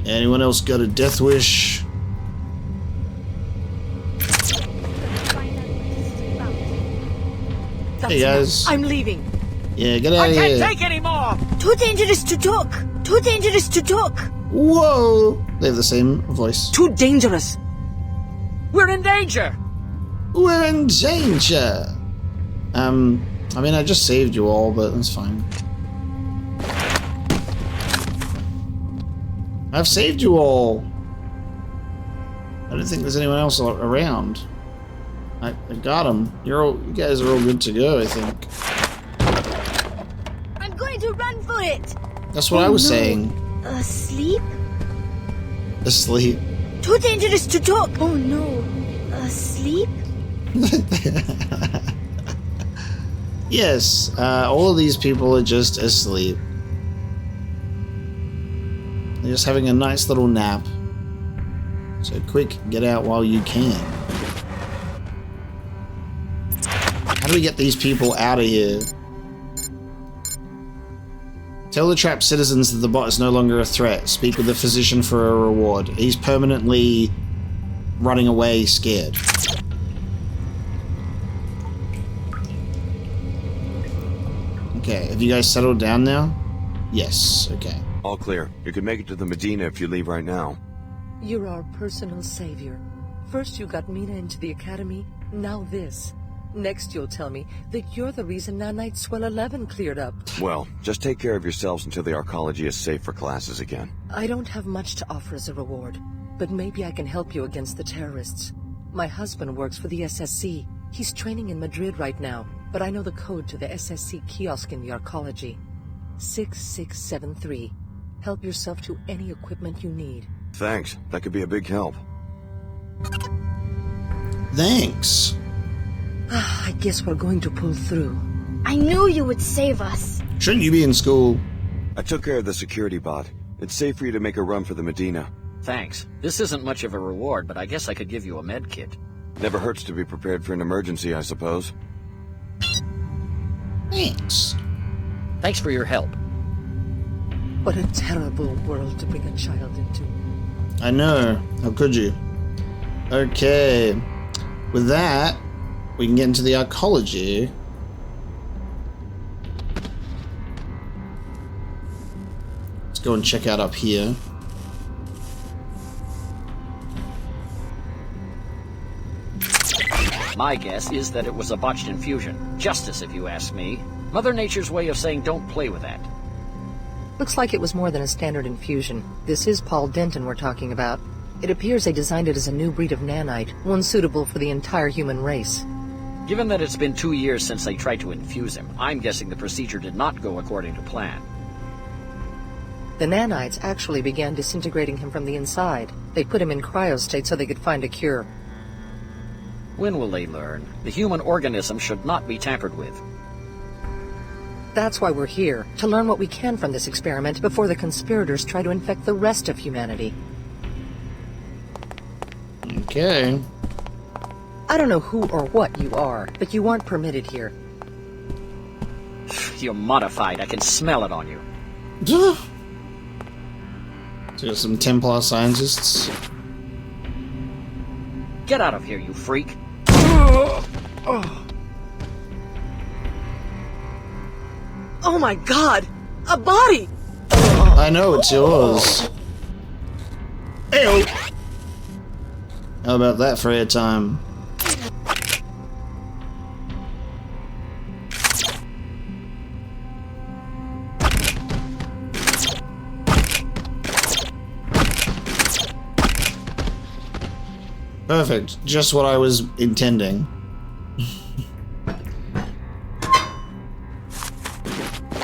Anyone else got a death wish? Hey guys. I'm leaving. Yeah, get out of here. I can't take any more. Too dangerous to talk. Too dangerous to talk. Whoa! They have the same voice. Too dangerous. We're in danger. We're in danger. I mean, I just saved you all, but that's fine. I've saved you all. I don't think there's anyone else around. I got them. You guys are all good to go, I think. I'm going to run for it. That's what I was saying. Asleep? Asleep. Too dangerous to talk. Oh no. Asleep? Yes, all of these people are just asleep. They're just having a nice little nap. So quick, get out while you can. How do we get these people out of here? Tell the trapped citizens that the bot is no longer a threat. Speak with the physician for a reward. He's permanently running away scared. Okay, have you guys settled down now? Yes, okay. All clear. You can make it to the Medina if you leave right now. You're our personal savior. First you got Mina into the academy, now this. Next you'll tell me that you're the reason Nanite Swell 11 cleared up. Well, just take care of yourselves until the arcology is safe for classes again. I don't have much to offer as a reward, but maybe I can help you against the terrorists. My husband works for the SSC. He's training in Madrid right now, but I know the code to the SSC kiosk in the arcology. 6673. Help yourself to any equipment you need. Thanks. That could be a big help. Thanks. I guess we're going to pull through. I knew you would save us. Shouldn't you be in school? I took care of the security bot. It's safe for you to make a run for the Medina. Thanks. This isn't much of a reward, but I guess I could give you a med kit. Never hurts to be prepared for an emergency, I suppose. Thanks. Thanks for your help. What a terrible world to bring a child into. I know. How could you? Okay. With that, we can get into the arcology. Let's go and check out up here. My guess is that it was a botched infusion. Justice, if you ask me. Mother Nature's way of saying don't play with that. Looks like it was more than a standard infusion. This is Paul Denton we're talking about. It appears they designed it as a new breed of nanite, one suitable for the entire human race. Given that it's been 2 years since they tried to infuse him, I'm guessing the procedure did not go according to plan. The nanites actually began disintegrating him from the inside. They put him in cryostate so they could find a cure. When will they learn? The human organism should not be tampered with. That's why we're here, to learn what we can from this experiment before the conspirators try to infect the rest of humanity. Okay. I don't know who or what you are, but you aren't permitted here. You're modified. I can smell it on you. So some Templar scientists. Get out of here, you freak. Oh my god! A body! I know it's yours. Ew. How about that for airtime? Perfect. Just what I was intending.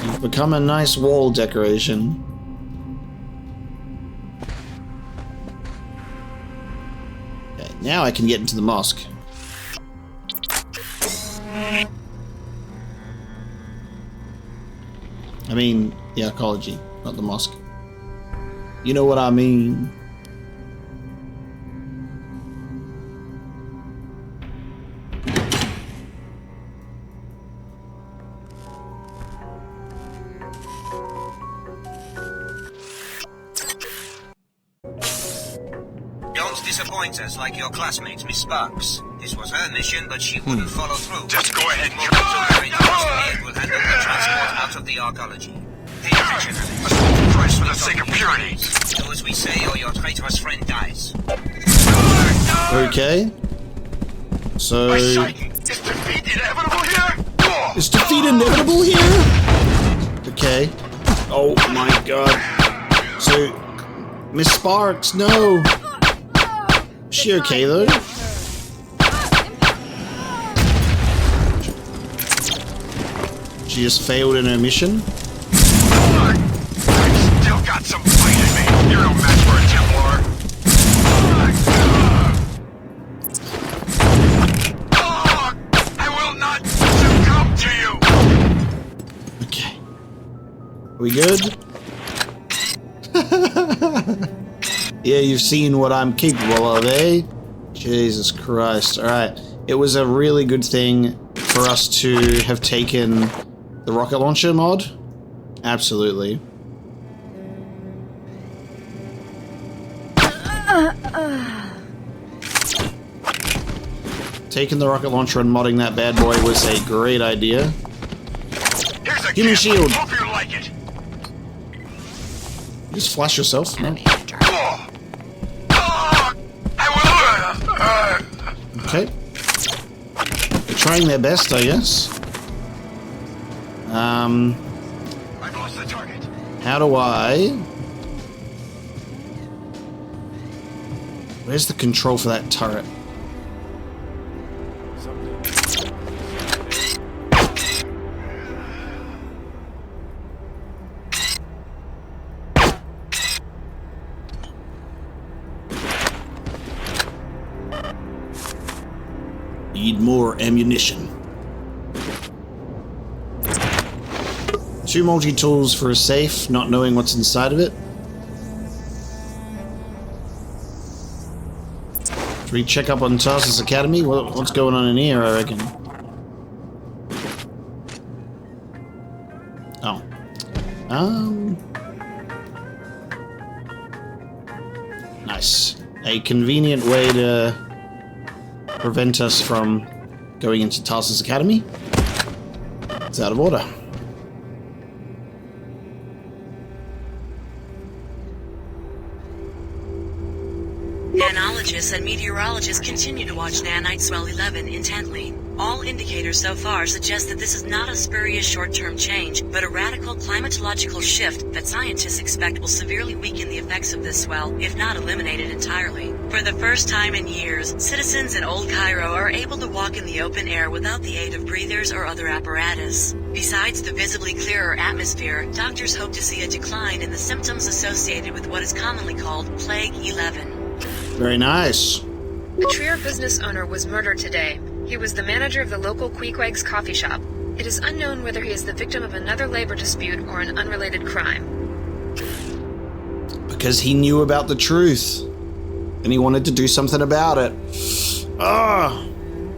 You've become a nice wall decoration. Now I can get into the mosque. I mean, the archaeology, not the mosque. You know what I mean. Don't disappoint us like your classmate, Miss Sparks. This was her mission, but she wouldn't follow through. Just go ahead and We'll handle the transport out of the archaeology. Pay attention, Alex. Price for the sake of purity. Do as we say or your traitorous friend dies. Okay. So... Is defeat inevitable here? Is defeat inevitable here? Okay. Oh my god. So... Miss Sparks, no! Is she okay though? She just failed in her mission? Still got some fight in me. You're no match for a Templar. I will not succumb to you. Okay. We good? Yeah, you've seen what I'm capable of, eh? Jesus Christ. Alright. It was a really good thing for us to have taken the rocket launcher mod. Absolutely. Taking the rocket launcher and modding that bad boy was a great idea. Give me a shield. Hope you like it. You just flash yourself? No. Okay. They're trying their best, I guess. I've lost the target. How do I... Where's the control for that turret? Need more ammunition. 2 multi-tools for a safe, not knowing what's inside of it. Should we check up on Tarsus Academy? What's going on in here, I reckon? Oh. Nice. A convenient way to prevent us from going into Tarsus Academy. It's out of order. Nanologists and meteorologists continue to watch Nanite Swell 11 intently. All indicators so far suggest that this is not a spurious short-term change, but a radical climatological shift that scientists expect will severely weaken the effects of this swell, if not eliminate it entirely. For the first time in years, citizens in Old Cairo are able to walk in the open air without the aid of breathers or other apparatus. Besides the visibly clearer atmosphere, doctors hope to see a decline in the symptoms associated with what is commonly called Plague 11. Very nice. A Trier business owner was murdered today. He was the manager of the local Queequeg's coffee shop. It is unknown whether he is the victim of another labor dispute or an unrelated crime. Because he knew about the truth. And he wanted to do something about it. Ah!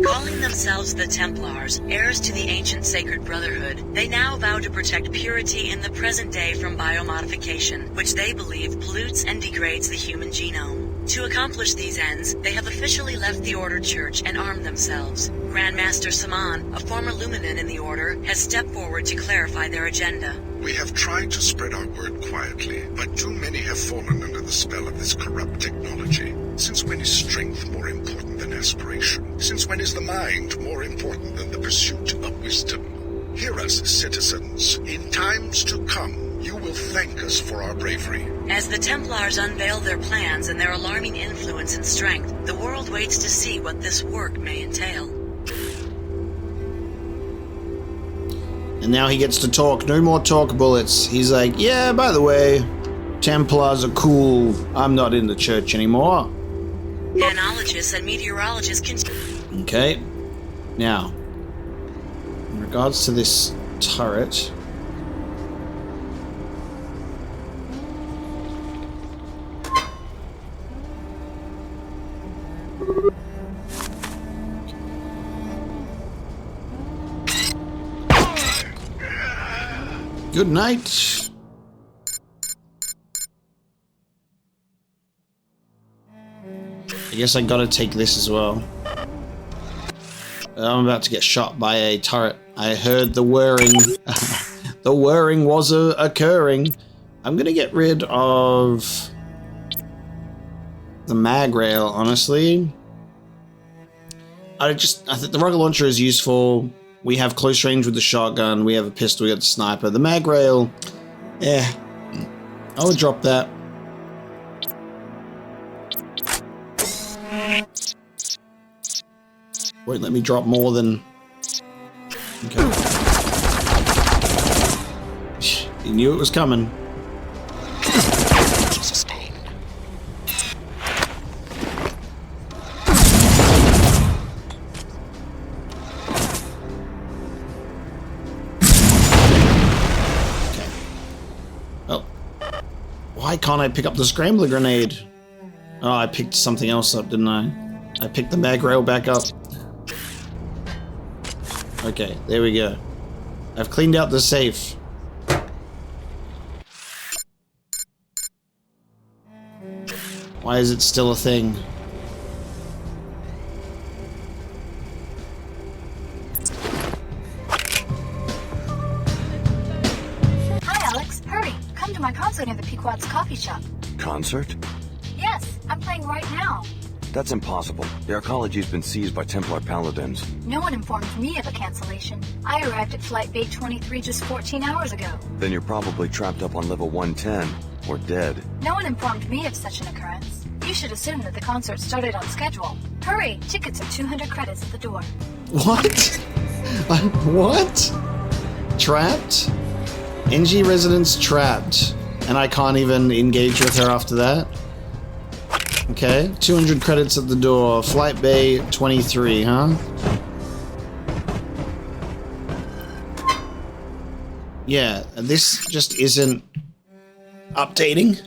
Calling themselves the Templars, heirs to the ancient sacred brotherhood, they now vow to protect purity in the present day from biomodification, which they believe pollutes and degrades the human genome. To accomplish these ends, they have officially left the Order Church and armed themselves. Grandmaster Saman, a former Luminant in the Order, has stepped forward to clarify their agenda. We have tried to spread our word quietly, but too many have fallen under the spell of this corrupt technology. Since when is strength more important than aspiration? Since when is the mind more important than the pursuit of wisdom? Hear us, citizens. In times to come, you will thank us for our bravery. As the Templars unveil their plans and their alarming influence and strength, the world waits to see what this work may entail. And now he gets to talk. No more talk bullets. He's like, yeah, by the way, Templars are cool. I'm not in the church anymore. Anologists and meteorologists can... Okay. Now, in regards to this turret... Good night. I guess I gotta take this as well. I'm about to get shot by a turret. I heard the whirring. The whirring was occurring. I'm gonna get rid of the mag rail, honestly. I think the rocket launcher is useful. We have close range with the shotgun. We have a pistol. We got the sniper. The mag rail, yeah, I would drop that. Won't let me drop more than. Okay. He knew it was coming. Why can't I pick up the scrambler grenade? Oh, I picked something else up, didn't I? I picked the mag rail back up. Okay, there we go. I've cleaned out the safe. Why is it still a thing? My concert at the Pequod's coffee shop. Concert? Yes, I'm playing right now. That's impossible. The arcology's been seized by Templar paladins. No one informed me of a cancellation. I arrived at Flight Bay 23 just 14 hours ago. Then you're probably trapped up on level 110, or dead. No one informed me of such an occurrence. You should assume that the concert started on schedule. Hurry, tickets are 200 credits at the door. What? What? Trapped? NG residence trapped, and I can't even engage with her after that. Okay, 200 credits at the door. Flight Bay 23, huh? Yeah, this just isn't updating.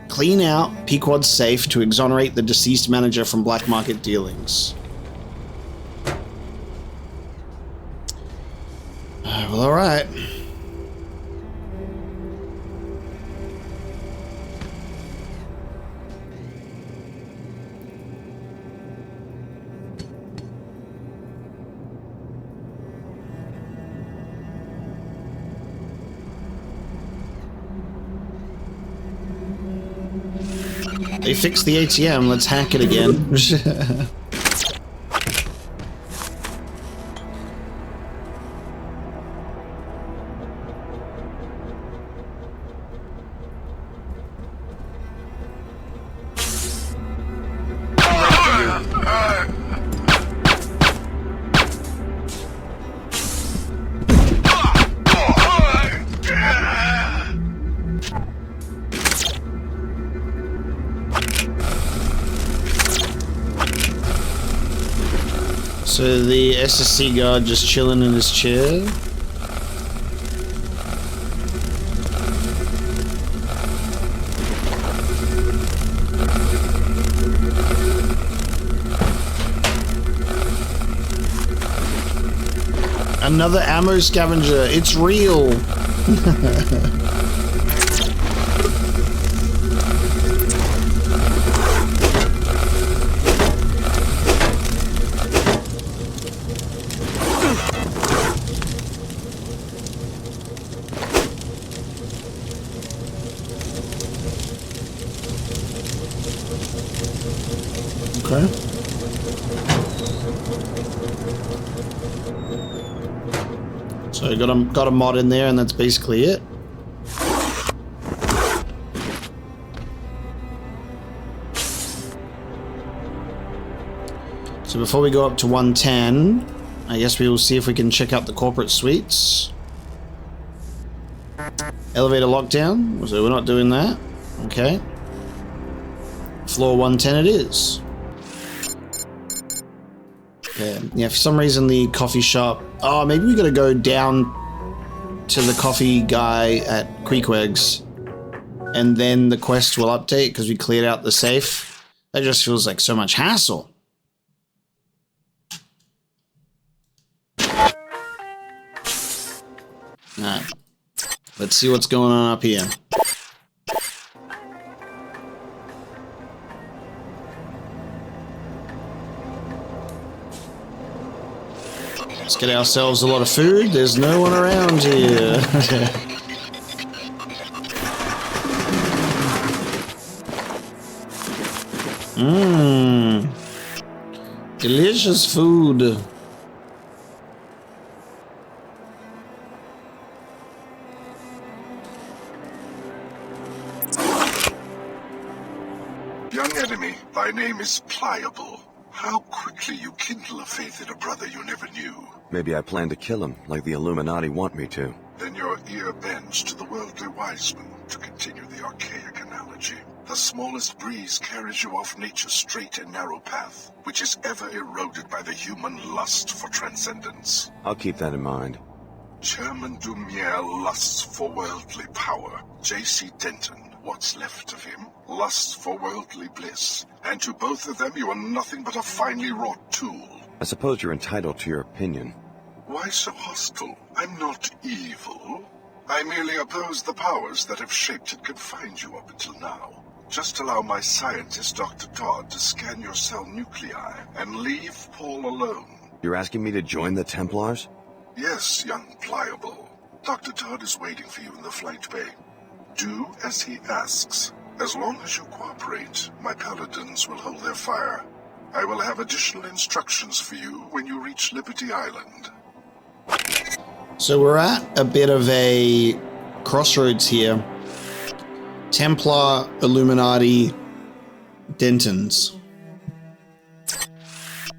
Clean out Pequod's safe to exonerate the deceased manager from black market dealings. Well, alright. They fixed the ATM, let's hack it again. So the SSC guard just chilling in his chair. Another ammo scavenger. It's real. Okay. So I got a mod in there, and that's basically it. So before we go up to 110, I guess we will see if we can check out the corporate suites. Elevator lockdown, so we're not doing that. Okay. Floor 110 it is. Okay, yeah, for some reason the coffee shop... Oh, maybe we gotta go down to the coffee guy at Queequeg's, and then the quest will update because we cleared out the safe. That just feels like so much hassle. Alright. Let's see what's going on up here. Let's get ourselves a lot of food. There's no one around here. Mmm. Delicious food. Young enemy, thy name is Pliable. How quickly you kindle a faith in a brother you never knew. Maybe I plan to kill him, like the Illuminati want me to. Then your ear bends to the worldly wiseman, to continue the archaic analogy. The smallest breeze carries you off nature's straight and narrow path, which is ever eroded by the human lust for transcendence. I'll keep that in mind. Chairman Dumier lusts for worldly power. J.C. Denton, what's left of him, lusts for worldly bliss. And to both of them you are nothing but a finely wrought tool. I suppose you're entitled to your opinion. Why so hostile? I'm not evil. I merely oppose the powers that have shaped and confined you up until now. Just allow my scientist, Dr. Todd, to scan your cell nuclei and leave Paul alone. You're asking me to join the Templars? Yes, young Pliable. Dr. Todd is waiting for you in the flight bay. Do as he asks. As long as you cooperate, my paladins will hold their fire. I will have additional instructions for you when you reach Liberty Island. So we're at a bit of a crossroads here. Templar, Illuminati, Dentons.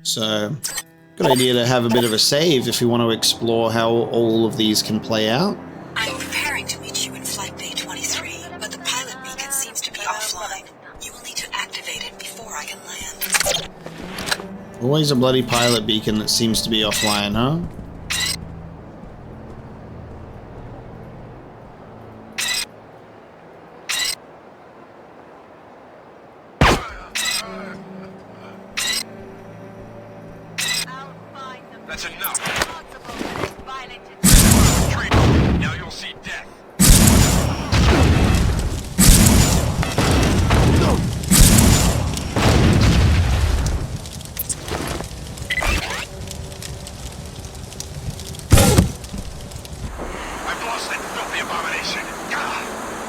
So, good idea to have a bit of a save if we want to explore how all of these can play out. I'm preparing to meet you in Flight Bay 23, but the pilot beacon seems to be offline. You will need to activate it before I can land. Always a bloody pilot beacon that seems to be offline, huh? That's enough. Now you'll see death. I've lost that filthy abomination.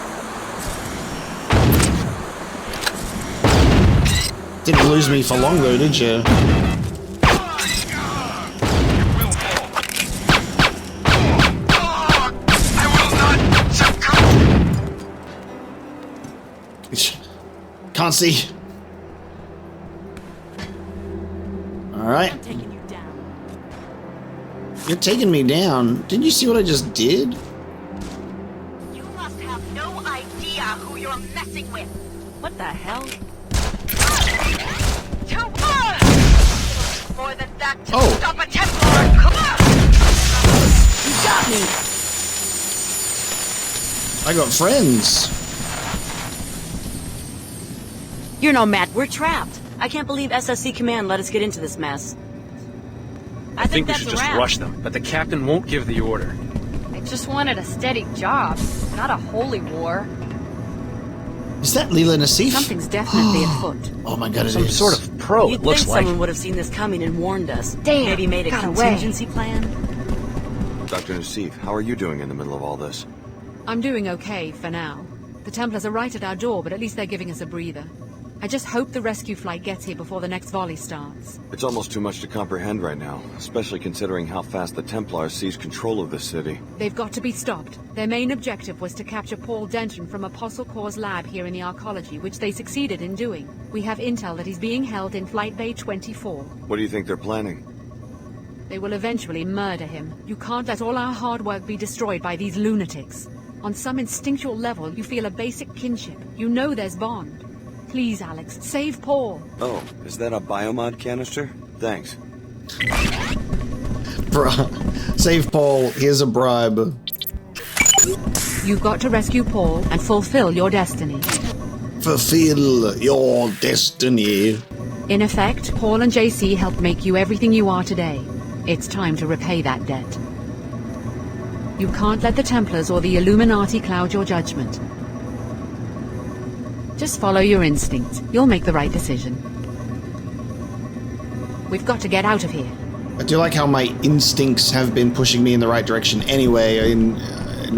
Didn't lose me for long though, did you? Can't see. Alright. You're taking me down. Didn't you see what I just did? You must have no idea who you're messing with. What the hell? More than that to Oh. stop a Templar. Come on! You got me. I got friends. You're no Matt. We're trapped. I can't believe SSC Command let us get into this mess. I think we that's should a just wrap. rush them, but the captain won't give the order. I just wanted a steady job, not a holy war. Is that Leela Nassif? Something's definitely afoot. Oh my god, it Some is. sort of pro, You'd it looks think like. someone would have seen this coming and warned us. Damn, Maybe made a got away. contingency plan. Dr. Nassif, how are you doing in the middle of all this? I'm doing okay for now. The Templars are right at our door, but at least they're giving us a breather. I just hope the rescue flight gets here before the next volley starts. It's almost too much to comprehend right now, especially considering how fast the Templars seized control of this city. They've got to be stopped. Their main objective was to capture Paul Denton from Apostle Corps' lab here in the Arcology, which they succeeded in doing. We have intel that he's being held in Flight Bay 24. What do you think they're planning? They will eventually murder him. You can't let all our hard work be destroyed by these lunatics. On some instinctual level, you feel a basic kinship. You know there's bond. Please, Alex, save Paul. Oh, is that a biomod canister? Thanks. Bruh. Save Paul. Here's a bribe. You've got to rescue Paul and fulfill your destiny. Fulfill your destiny. In effect, Paul and JC helped make you everything you are today. It's time to repay that debt. You can't let the Templars or the Illuminati cloud your judgment. Just follow your instinct. You'll make the right decision. We've got to get out of here. I do like how my instincts have been pushing me in the right direction anyway, in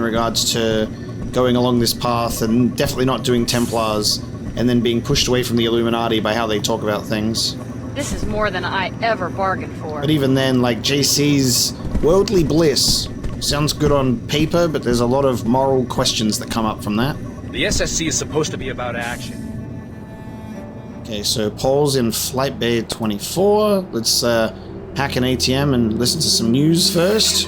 regards to going along this path and definitely not doing Templars and then being pushed away from the Illuminati by how they talk about things. This is more than I ever bargained for. But even then, like, JC's worldly bliss sounds good on paper, but there's a lot of moral questions that come up from that. The SSC is supposed to be about action. Okay, so Paul's in Flight Bay 24. Let's hack an ATM and listen to some news first.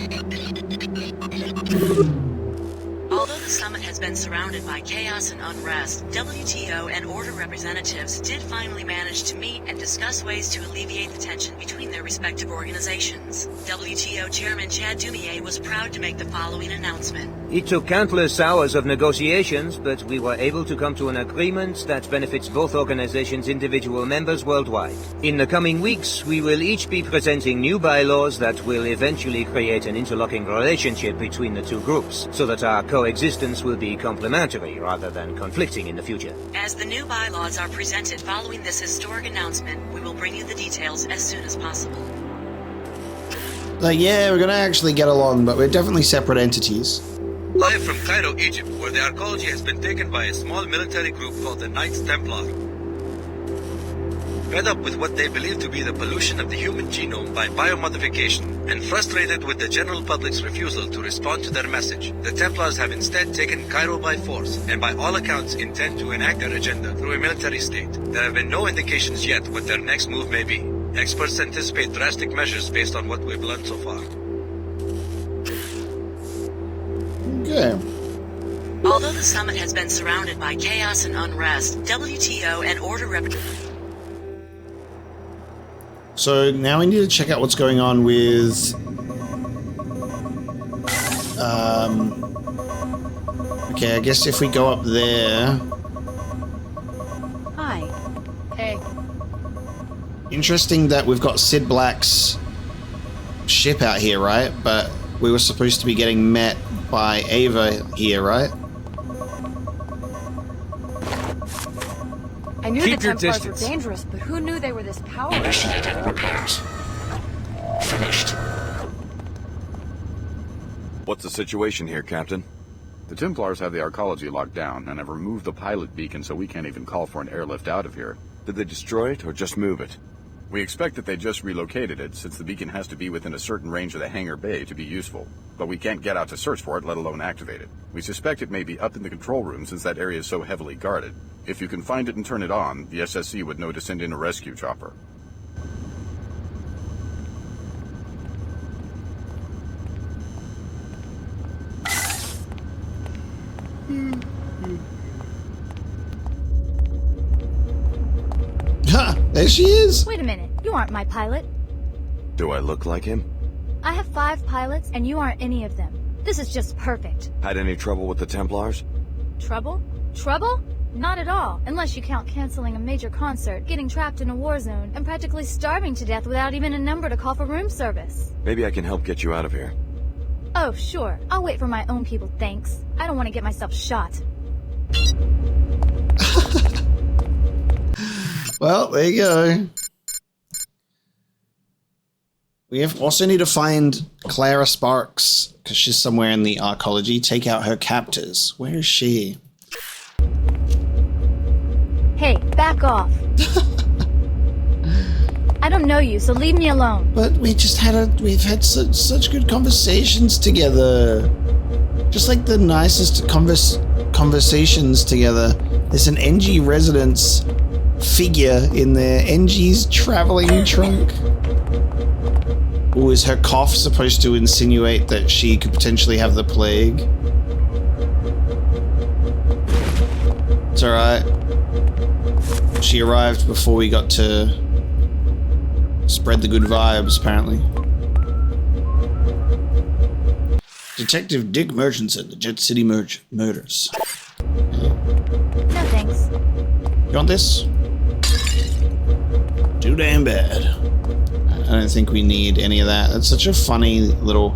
Although the summit has been surrounded by chaos and unrest, WTO and Order representatives did finally manage to meet and discuss ways to alleviate the tension between their respective organizations. WTO Chairman Chad Dumier was proud to make the following announcement. It took countless hours of negotiations, but we were able to come to an agreement that benefits both organizations' individual members worldwide. In the coming weeks, we will each be presenting new bylaws that will eventually create an interlocking relationship between the two groups, so that our coexistence will be complementary rather than conflicting in the future. As the new bylaws are presented following this historic announcement, we will bring you the details as soon as possible. Like, yeah, we're gonna actually get along, but we're definitely separate entities. Live from Cairo, Egypt, where the archaeology has been taken by a small military group called the Knights Templar. Fed up with what they believe to be the pollution of the human genome by biomodification, and frustrated with the general public's refusal to respond to their message, the Templars have instead taken Cairo by force, and by all accounts intend to enact their agenda through a military state. There have been no indications yet what their next move may be. Experts anticipate drastic measures based on what we've learned so far. Okay. Although the summit has been surrounded by chaos and unrest, WTO and Order So now we need to check out what's going on with... Okay, I guess if we go up there... Hi. Hey. Interesting that we've got Sid Black's ship out here, right? But we were supposed to be getting met by Ava here, right? I knew Keep the your Templars distance. were dangerous, but who knew they were this powerful? Finished. What's the situation here, Captain? The Templars have the archaeology locked down and have removed the pilot beacon, so we can't even call for an airlift out of here. Did they destroy it or just move it? We expect that they just relocated it, since the beacon has to be within a certain range of the hangar bay to be useful. But we can't get out to search for it, let alone activate it. We suspect it may be up in the control room, since that area is so heavily guarded. If you can find it and turn it on, the SSC would know to send in a rescue chopper. Ha! There she is! Wait a minute, you aren't my pilot. Do I look like him? I have 5 pilots, and you aren't any of them. This is just perfect. Had any trouble with the Templars? Trouble? Trouble? Not at all, unless you count canceling a major concert, getting trapped in a war zone, and practically starving to death without even a number to call for room service. Maybe I can help get you out of here. Oh, sure. I'll wait for my own people, thanks. I don't want to get myself shot. Well, there you go. We also need to find Clara Sparks, because she's somewhere in the archaeology. Take out her captors. Where is she? Hey, back off. I don't know you, so leave me alone. But we've had such good conversations together. Just like the nicest conversations together. There's an NG residence figure in there. NG's traveling trunk. Ooh, is her cough supposed to insinuate that she could potentially have the plague? It's alright. She arrived before we got to spread the good vibes, apparently. Detective Dick Murchison, the Jet City Murders. No thanks. You want this? Too damn bad. I don't think we need any of that. That's such a funny little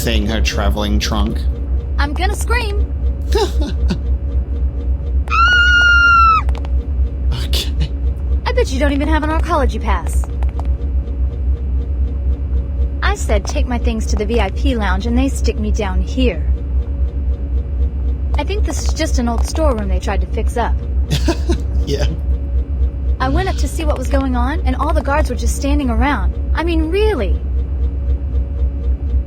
thing, her traveling trunk. I'm gonna scream. Okay. I bet you don't even have an arcology pass. I said take my things to the VIP lounge and they stick me down here. I think this is just an old storeroom they tried to fix up. Yeah. I went up to see what was going on and all the guards were just standing around. I mean, really.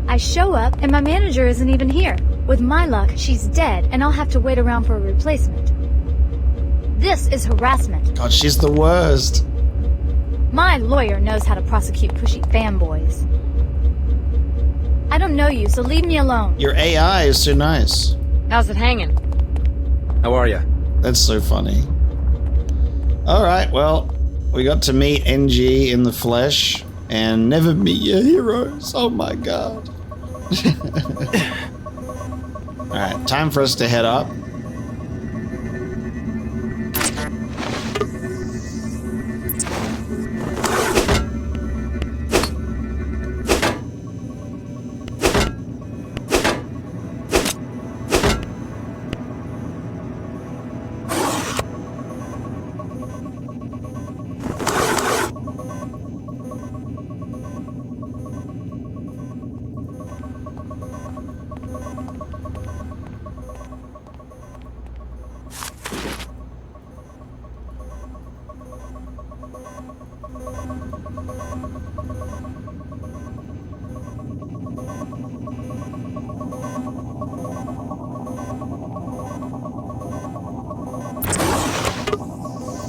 I show up and my manager isn't even here. With my luck, she's dead and I'll have to wait around for a replacement. This is harassment. God, she's the worst. My lawyer knows how to prosecute pushy fanboys. I don't know you, so leave me alone. Your AI is so nice. How's it hanging? How are you? That's so funny. Alright, well, we got to meet NG in the flesh and never meet your heroes. Oh my god. Alright, time for us to head up.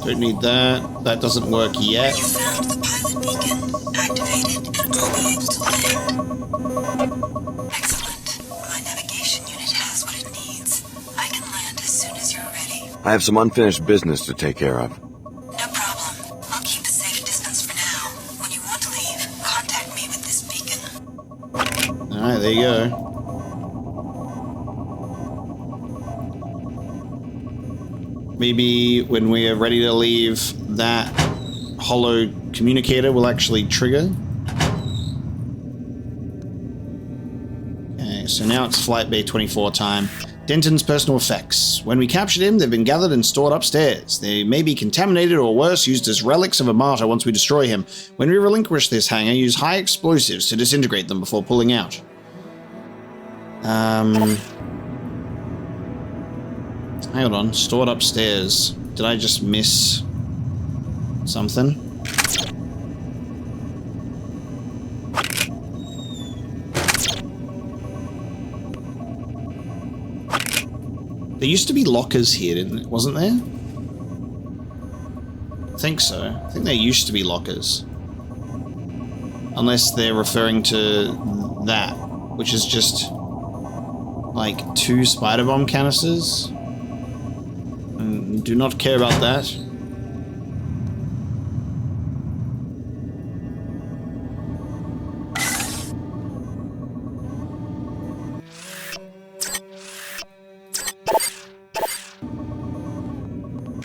Don't need that. That doesn't work yet. You found the pilot beacon. Activated and will be able to land. Excellent. My navigation unit has what it needs. I can land as soon as you're ready. I have some unfinished business to take care of. No problem. I'll keep a safe distance for now. When you want to leave, contact me with this beacon. Alright, there you go. Maybe when we are ready to leave, that hollow communicator will actually trigger. Okay, so now it's Flight Bay 24 time. Denton's personal effects. When we captured him, they've been gathered and stored upstairs. They may be contaminated or worse, used as relics of a martyr once we destroy him. When we relinquish this hangar, use high explosives to disintegrate them before pulling out. Hold on, stored upstairs. Did I just miss something? There used to be lockers here, wasn't there? I think so. I think there used to be lockers. Unless they're referring to that, which is just like 2 spider bomb canisters. And do not care about that.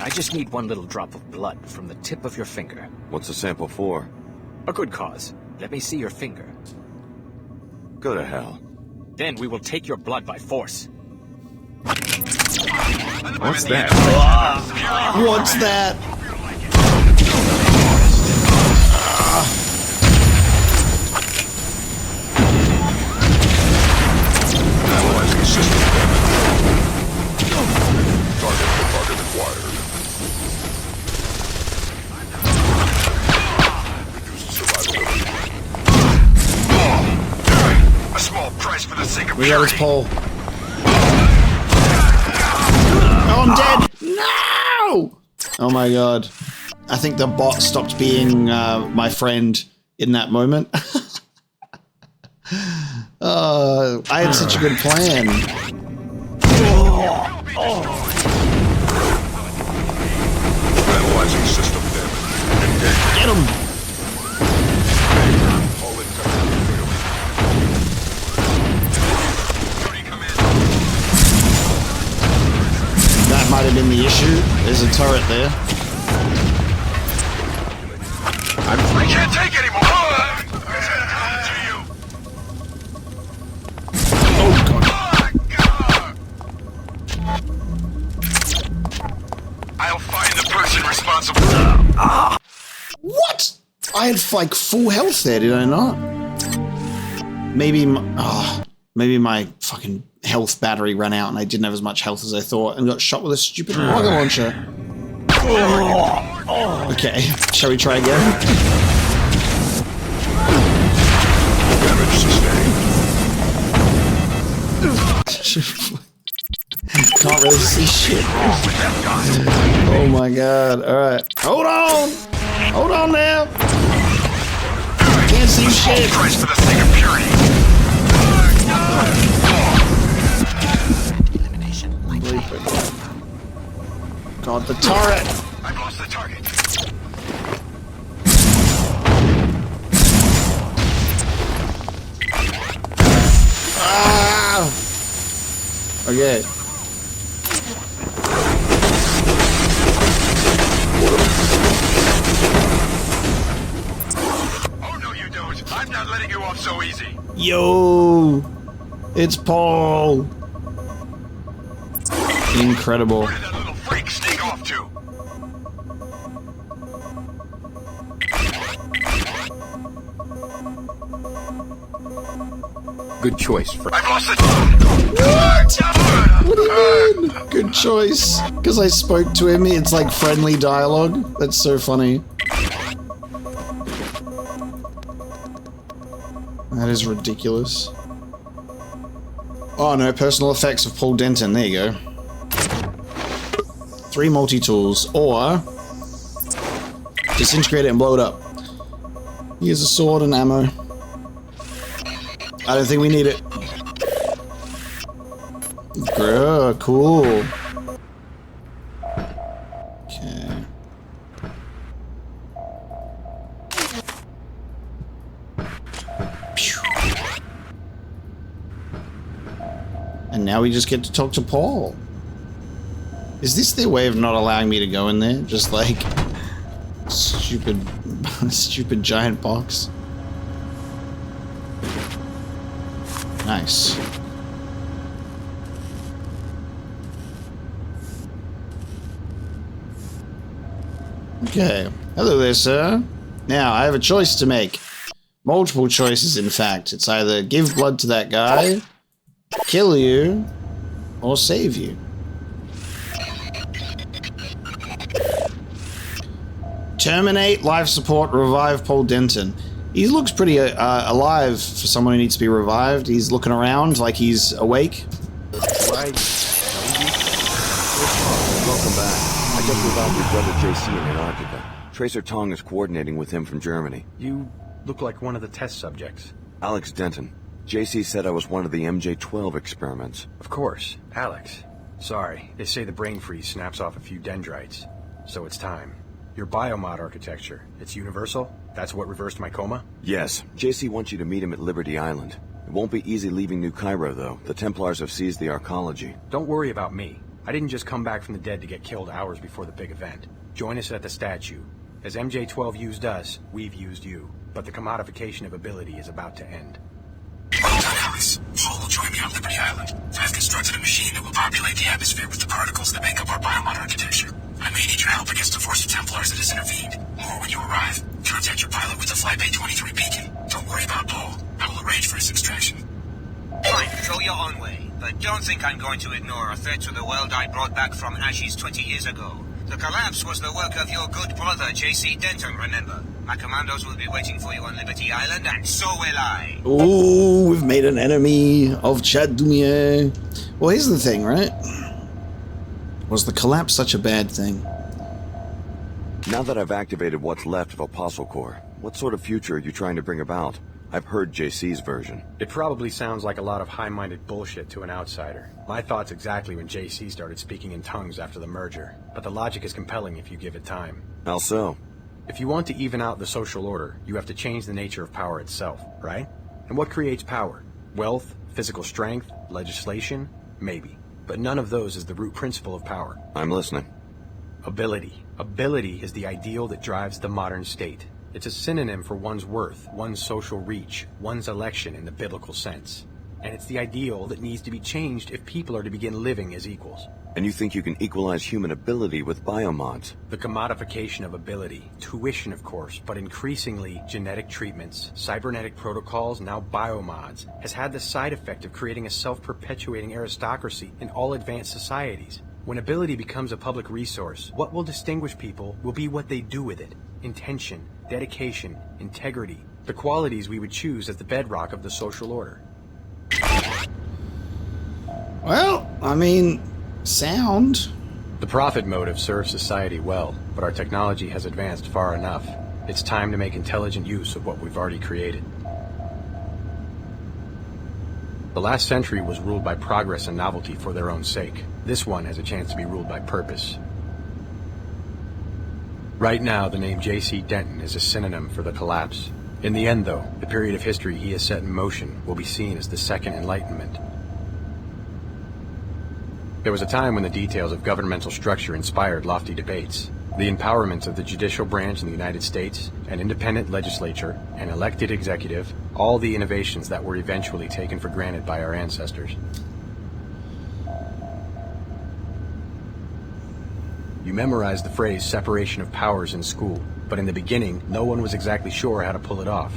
I just need one little drop of blood from the tip of your finger. What's the sample for? A good cause. Let me see your finger. Go to hell. Then we will take your blood by force. What's that? What's that? Analyzing system target acquired. Reduced survivability. A small price for the sake of We got his pole. Oh, I'm dead! No! Oh my god. I think the bot stopped being my friend in that moment. I had such a good plan. Analyzing system damage. Get him! All intel failed. That might have been the issue. There's a turret there. I can't take anymore! Oh, God. I'll find the person responsible. What? I had like full health there, did I not? Maybe my fucking health battery ran out and I didn't have as much health as I thought and got shot with a stupid rocket launcher. Okay, shall we try again? Damage sustained. Can't really see shit. Oh my god, alright. Hold on! Hold on now! Can't see shit! Price for the sake of purity. God, the turret! I've lost the target. Ah! Okay. Oh no you don't. I'm not letting you off so easy. Yo! It's Paul! Incredible. Where did that little freak sneak off to? Good choice for. I've lost the. What do you mean? Good choice. Because I spoke to him, it's like friendly dialogue. That's so funny. That is ridiculous. Oh no, personal effects of Paul Denton. There you go. 3 multi-tools, or disintegrate it and blow it up. Here's a sword and ammo. I don't think we need it. Grr, cool. Okay. And now we just get to talk to Paul. Is this their way of not allowing me to go in there? Just like stupid, stupid giant box. Nice. Okay. Hello there, sir. Now, I have a choice to make. Multiple choices, in fact. It's either give blood to that guy, kill you, or save you. Terminate life support, revive Paul Denton. He looks pretty alive for someone who needs to be revived. He's looking around like he's awake. Right. Welcome back. I just revived your brother JC in Antarctica. Tracer Tong is coordinating with him from Germany. You look like one of the test subjects. Alex Denton. JC said I was one of the MJ-12 experiments. Of course, Alex. Sorry, they say the brain freeze snaps off a few dendrites. So it's time. Your biomod architecture, it's universal? That's what reversed my coma? Yes. JC wants you to meet him at Liberty Island. It won't be easy leaving New Cairo, though. The Templars have seized the arcology. Don't worry about me. I didn't just come back from the dead to get killed hours before the big event. Join us at the statue. As MJ-12 used us, we've used you. But the commodification of ability is about to end. Well done, Alex. Paul will join me on Liberty Island. I've constructed a machine that will populate the atmosphere with the particles that make up our biomod architecture. I may need your help against a force of Templars that has intervened. More when you arrive. Contact your pilot with the Flypay 23 beacon. Don't worry about Paul. I will arrange for his extraction. Fine, go your own way. But don't think I'm going to ignore a threat to the world I brought back from ashes 20 years ago. The collapse was the work of your good brother, J.C. Denton, remember? My commandos will be waiting for you on Liberty Island, and so will I. Ooh, we've made an enemy of Chad Dumier. Well, here's the thing, right? Was the collapse such a bad thing? Now that I've activated what's left of Apostle Corps, what sort of future are you trying to bring about? I've heard JC's version. It probably sounds like a lot of high-minded bullshit to an outsider. My thoughts exactly when JC started speaking in tongues after the merger. But the logic is compelling if you give it time. How so? If you want to even out the social order, you have to change the nature of power itself, right? And what creates power? Wealth, physical strength, legislation? Maybe. But none of those is the root principle of power. I'm listening. Ability. Ability is the ideal that drives the modern state. It's a synonym for one's worth, one's social reach, one's election in the biblical sense. And it's the ideal that needs to be changed if people are to begin living as equals. And you think you can equalize human ability with biomods? The commodification of ability, tuition of course, but increasingly genetic treatments, cybernetic protocols, now biomods, has had the side effect of creating a self-perpetuating aristocracy in all advanced societies. When ability becomes a public resource, what will distinguish people will be what they do with it. Intention, dedication, integrity, the qualities we would choose as the bedrock of the social order. Well, I mean, sound. The profit motive serves society well, but our technology has advanced far enough. It's time to make intelligent use of what we've already created. The last century was ruled by progress and novelty for their own sake. This one has a chance to be ruled by purpose. Right now, the name J.C. Denton is a synonym for the collapse. In the end, though, the period of history he has set in motion will be seen as the Second Enlightenment. There was a time when the details of governmental structure inspired lofty debates. The empowerments of the judicial branch in the United States, an independent legislature, an elected executive, all the innovations that were eventually taken for granted by our ancestors. You memorized the phrase separation of powers in school, but in the beginning, no one was exactly sure how to pull it off.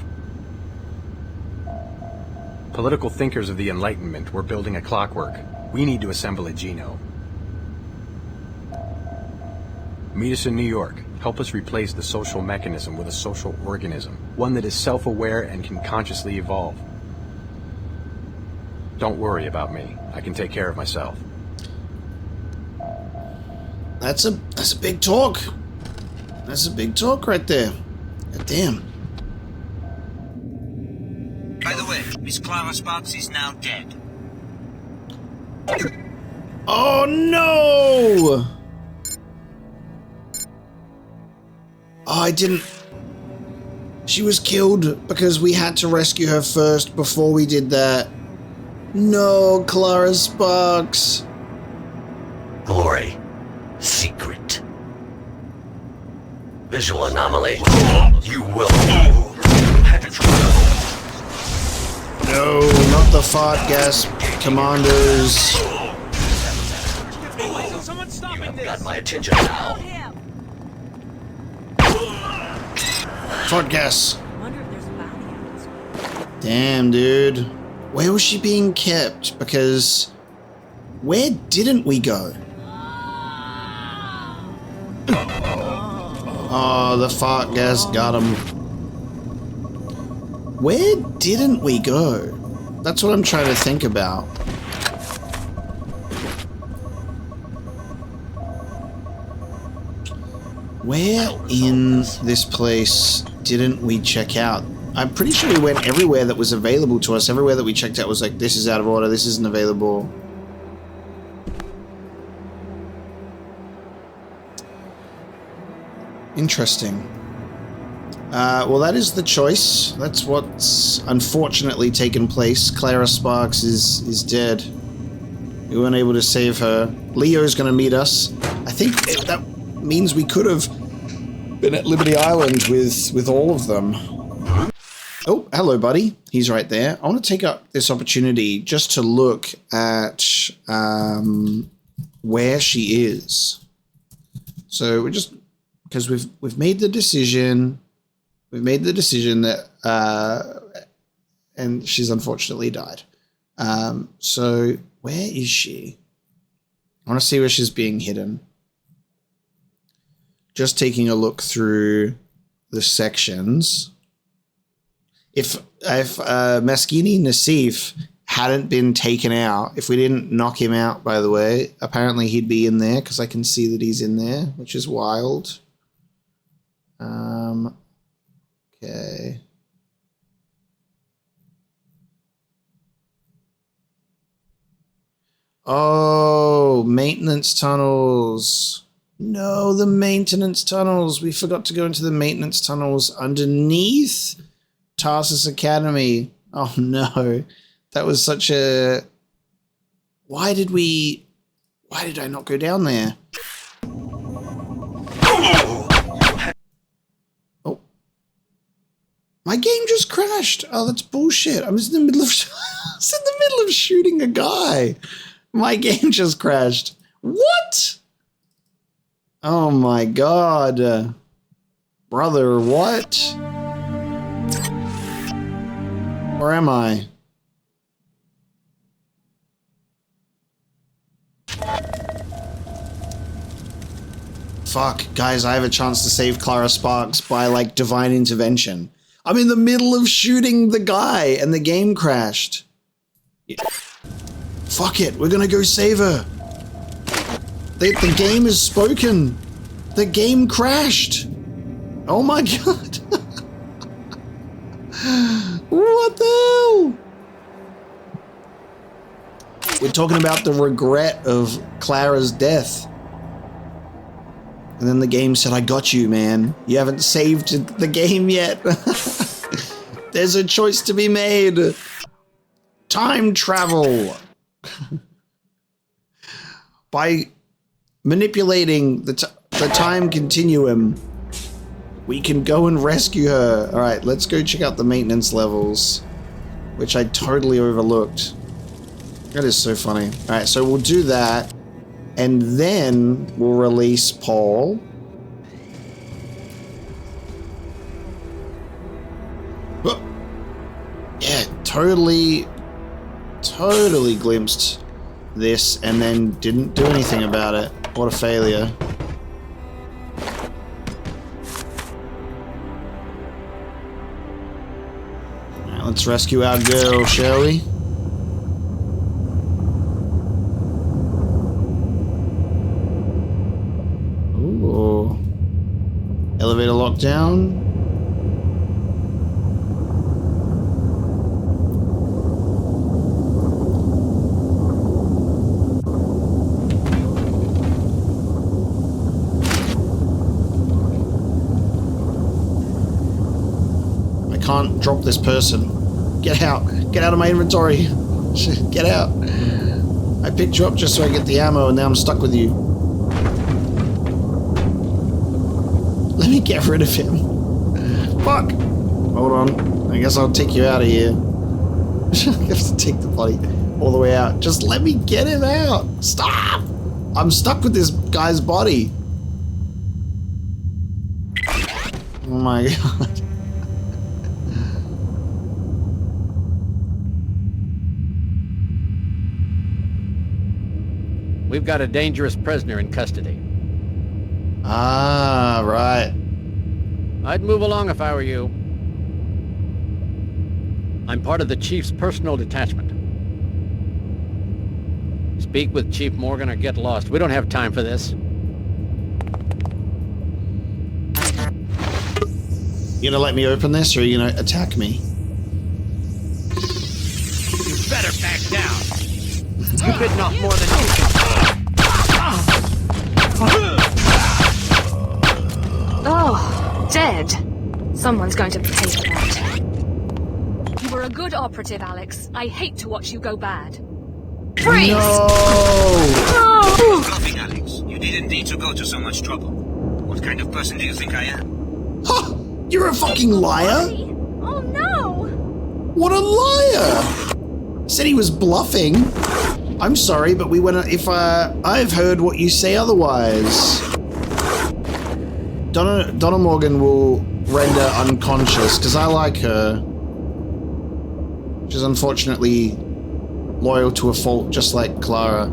Political thinkers of the Enlightenment were building a clockwork. We need to assemble a genome. Meet us in New York. Help us replace the social mechanism with a social organism, one that is self-aware and can consciously evolve. Don't worry about me. I can take care of myself. That's a big talk. That's a big talk right there. God damn. By the way, Miss Clara Sparks is now dead. Oh no! Oh, I didn't... She was killed because we had to rescue her first before we did that. No, Clara Sparks. Glory. Secret. Visual anomaly. You will penetrate. No, not the fart gas commandos. You have got my attention now. Fart gas. Damn, dude. Where was she being kept? Because where didn't we go? Oh, the fart gas got him. Where didn't we go? That's what I'm trying to think about. Where in this place didn't we check out? I'm pretty sure we went everywhere that was available to us. Everywhere that we checked out was like, this is out of order, this isn't available. Interesting. Well, that is the choice. That's what's unfortunately taken place. Clara Sparks is dead. We weren't able to save her. Leo's going to meet us. I think that means we could have been at Liberty Island with all of them. Oh, hello, buddy. He's right there. I want to take up this opportunity just to look at where she is. So we're just... because we've made the decision. We've made the decision that, and she's unfortunately died. So where is she? I want to see where she's being hidden. Just taking a look through the sections. If Maskini Nassif hadn't been taken out, if we didn't knock him out, by the way, apparently he'd be in there because I can see that he's in there, which is wild. Okay. Oh, maintenance tunnels. No, the maintenance tunnels. We forgot to go into the maintenance tunnels underneath Tarsus Academy. Oh no. That was such a... Why did I not go down there? Oh. My game just crashed. Oh, that's bullshit. I'm just in the middle of shooting a guy. My game just crashed. What? Oh my god. Brother, what? Where am I? Fuck, guys, I have a chance to save Clara Sparks by, like, divine intervention. I'm in the middle of shooting the guy and the game crashed. Fuck it, we're gonna go save her. The game is spoken. The game crashed. Oh my god. What the hell? We're talking about the regret of Clara's death. And then the game said, I got you, man. You haven't saved the game yet. There's a choice to be made. Time travel. By manipulating the time continuum, we can go and rescue her. All right, let's go check out the maintenance levels, which I totally overlooked. That is so funny. All right, so we'll do that. And then we'll release Paul. Oh. Yeah, totally glimpsed this and then didn't do anything about it. What a failure. Alright, let's rescue our girl, shall we? Elevator lockdown. I can't drop this person. Get out. Get out of my inventory. Get out. I picked you up just so I get the ammo and now I'm stuck with you. Let me get rid of him. Fuck! Hold on. I guess I'll take you out of here. I have to take the body all the way out. Just let me get him out! Stop! I'm stuck with this guy's body. Oh my god. We've got a dangerous prisoner in custody. Ah, right. I'd move along if I were you. I'm part of the Chief's personal detachment. Speak with Chief Morgan or get lost. We don't have time for this. You gonna let me open this or are you gonna attack me? You better back down. You've bitten off more than you can. Oh, dead. Someone's going to pay for that. You were a good operative, Alex. I hate to watch you go bad. Freeze! No! Bluffing, Alex. You didn't need to go to so much trouble. What kind of person do you think I am? Huh! You're a fucking liar! Oh no! What a liar! Said he was bluffing. I'm sorry, but we went. I've heard what you say otherwise. Donna Morgan will render unconscious because I like her. She's unfortunately loyal to a fault, just like Clara.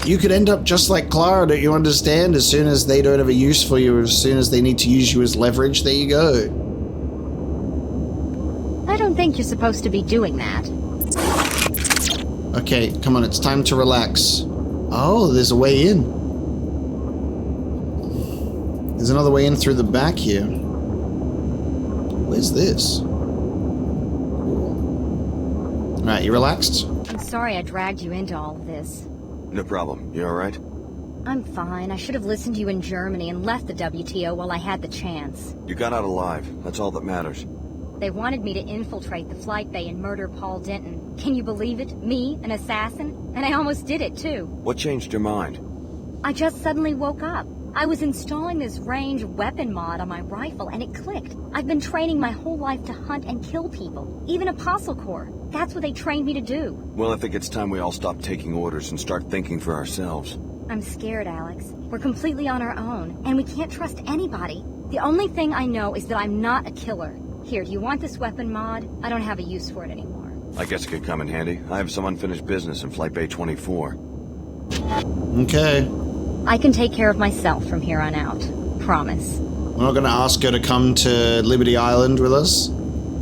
You could end up just like Clara, don't you understand? As soon as they don't have a use for you, as soon as they need to use you as leverage, there you go. I don't think you're supposed to be doing that. Okay, come on, it's time to relax. Oh, there's a way in. There's another way in through the back here. Where's this? Alright, you relaxed? I'm sorry I dragged you into all of this. No problem. You alright? I'm fine. I should have listened to you in Germany and left the WTO while I had the chance. You got out alive. That's all that matters. They wanted me to infiltrate the flight bay and murder Paul Denton. Can you believe it? Me, an assassin? And I almost did it, too. What changed your mind? I just suddenly woke up. I was installing this range weapon mod on my rifle, and it clicked. I've been training my whole life to hunt and kill people. Even Apostle Corps. That's what they trained me to do. Well, I think it's time we all stop taking orders and start thinking for ourselves. I'm scared, Alex. We're completely on our own, and we can't trust anybody. The only thing I know is that I'm not a killer. Here, do you want this weapon mod? I don't have a use for it anymore. I guess it could come in handy. I have some unfinished business in Flight Bay 24. Okay. I can take care of myself from here on out. Promise. We're not going to ask her to come to Liberty Island with us.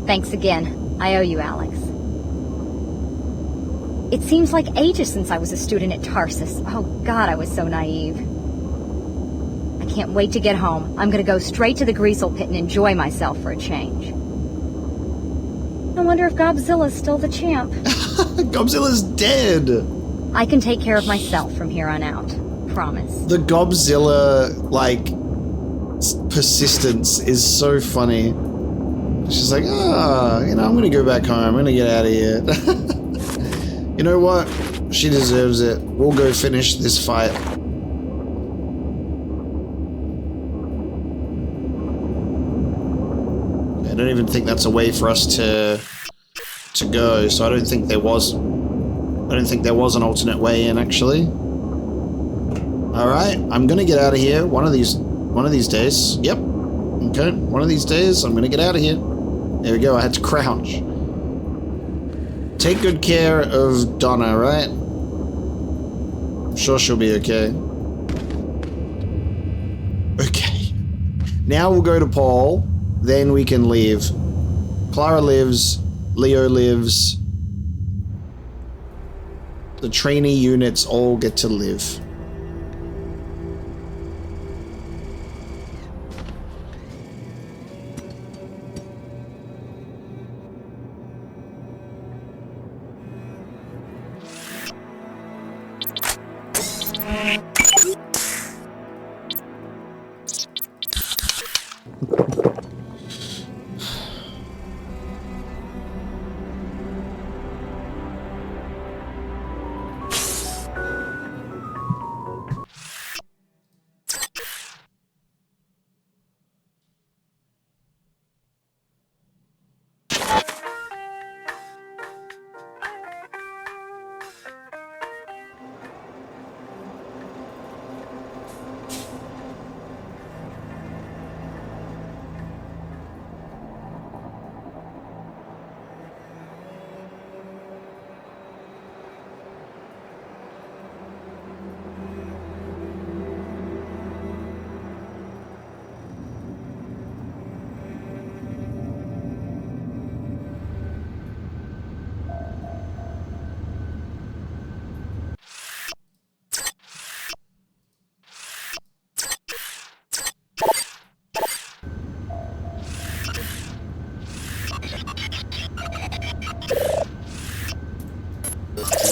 Thanks again. I owe you, Alex. It seems like ages since I was a student at Tarsus. Oh God, I was so naive. I can't wait to get home. I'm gonna go straight to the Greasel Pit and enjoy myself for a change. I wonder if Godzilla's still the champ. Godzilla's dead! I can take care of myself from here on out. Promise. The Godzilla, like, persistence is so funny. She's like, I'm gonna go back home. I'm gonna get out of here. You know what? She deserves it. We'll go finish this fight. I don't even think that's a way for us to go, so I don't think there was an alternate way in, actually. Alright, I'm gonna get out of here one of these days. Yep. Okay, one of these days I'm gonna get out of here. There we go, I had to crouch. Take good care of Donna, right? I'm sure she'll be okay. Okay. Now we'll go to Paul, then we can leave. Clara lives, Leo lives. The trainee units all get to live.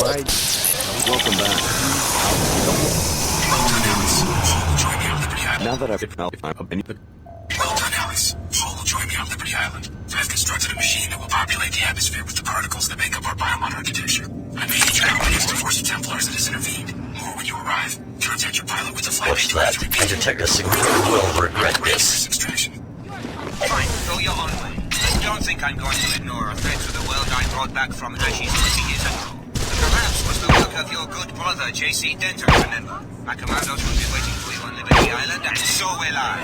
Right. Welcome back. Now that I've Well done, Alex. Paul will join me on Liberty Island. I've constructed a machine that will populate the atmosphere with the particles that make up our biomod architecture. I may need you out against a force of Templars that has intervened. More when you arrive. Contact your pilot with the flight. What's that? I detect a signal. You will regret this. Extraction. Fine, go your own way. Don't think I'm going to ignore a threat to the world I brought back from ashes 20 years ago. The collapse was the work of your good brother, J.C. Denton, remember? My commandos will be waiting for you on Liberty Island, and so will I.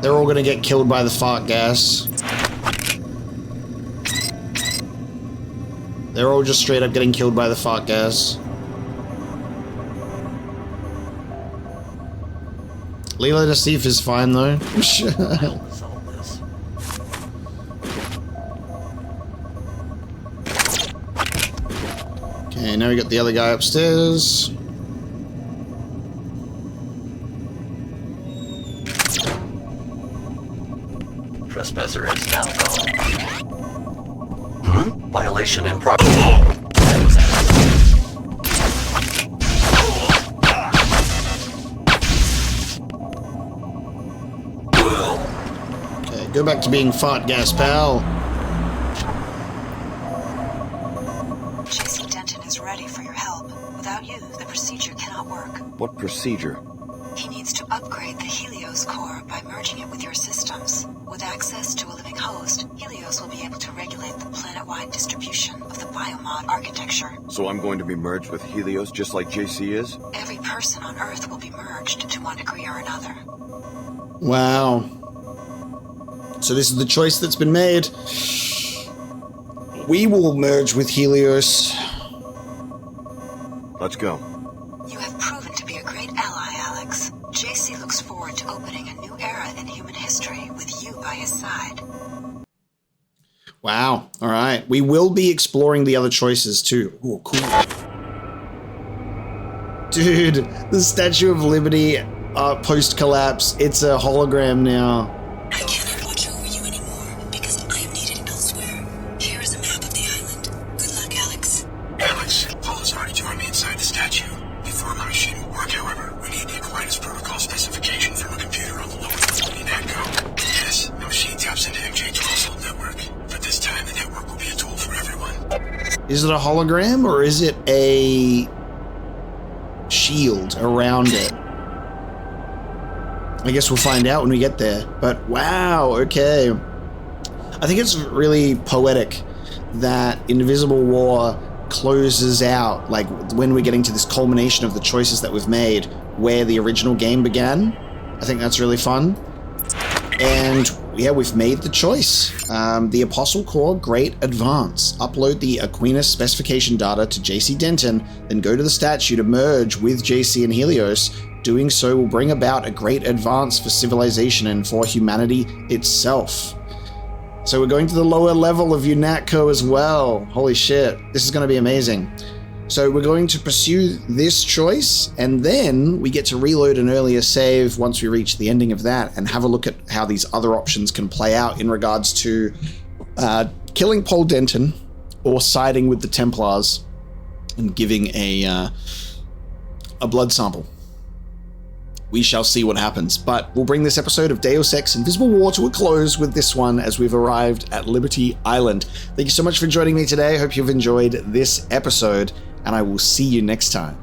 They're all gonna get killed by the fart gas. They're all just straight up getting killed by the fart gas. Leela Nassif is fine though. Okay, now we got the other guy upstairs. Trespasser is now gone. Huh? Violation in progress. Okay, go back to being fart gas, pal. JC Denton is ready for your help. Without you, the procedure cannot work. What procedure? He needs to upgrade the Helios core by merging it with your systems. With access to a living host, Helios will be able to regulate the planet-wide distribution of the biomod architecture. So I'm going to be merged with Helios just like JC is? Every person on Earth will be merged to one degree or another. Wow. So this is the choice that's been made. We will merge with Helios. Let's go. You have proven to be a great ally, Alex. JC looks forward to opening a new era in human history with you by his side. Wow. All right. We will be exploring the other choices too. Oh, cool. Dude, the Statue of Liberty post-collapse, it's a hologram now. I cannot watch over you anymore because I am needed elsewhere. Here is a map of the island. Good luck, Alex. Alex, Paul has already joined me inside the statue. Before my machine will work, however, we need the Aquinas protocol specification from a computer on the lower NATCO. Yes, the machine taps into MJ12's old network, but this time the network will be a tool for everyone. Is it a hologram or is it a shield around it? I guess we'll find out when we get there. But wow, okay. I think it's really poetic that Invisible War closes out, like when we're getting to this culmination of the choices that we've made, where the original game began. I think that's really fun. And yeah, we've made the choice. The Apostle Core, great advance. Upload the Aquinas specification data to JC Denton, then go to the statue to merge with JC and Helios. Doing so will bring about a great advance for civilization and for humanity itself. So we're going to the lower level of UNATCO as well. Holy shit, this is going to be amazing. So we're going to pursue this choice, and then we get to reload an earlier save once we reach the ending of that and have a look at how these other options can play out in regards to killing Paul Denton or siding with the Templars and giving a blood sample. We shall see what happens, but we'll bring this episode of Deus Ex Invisible War to a close with this one as we've arrived at Liberty Island. Thank you so much for joining me today. I hope you've enjoyed this episode, and I will see you next time.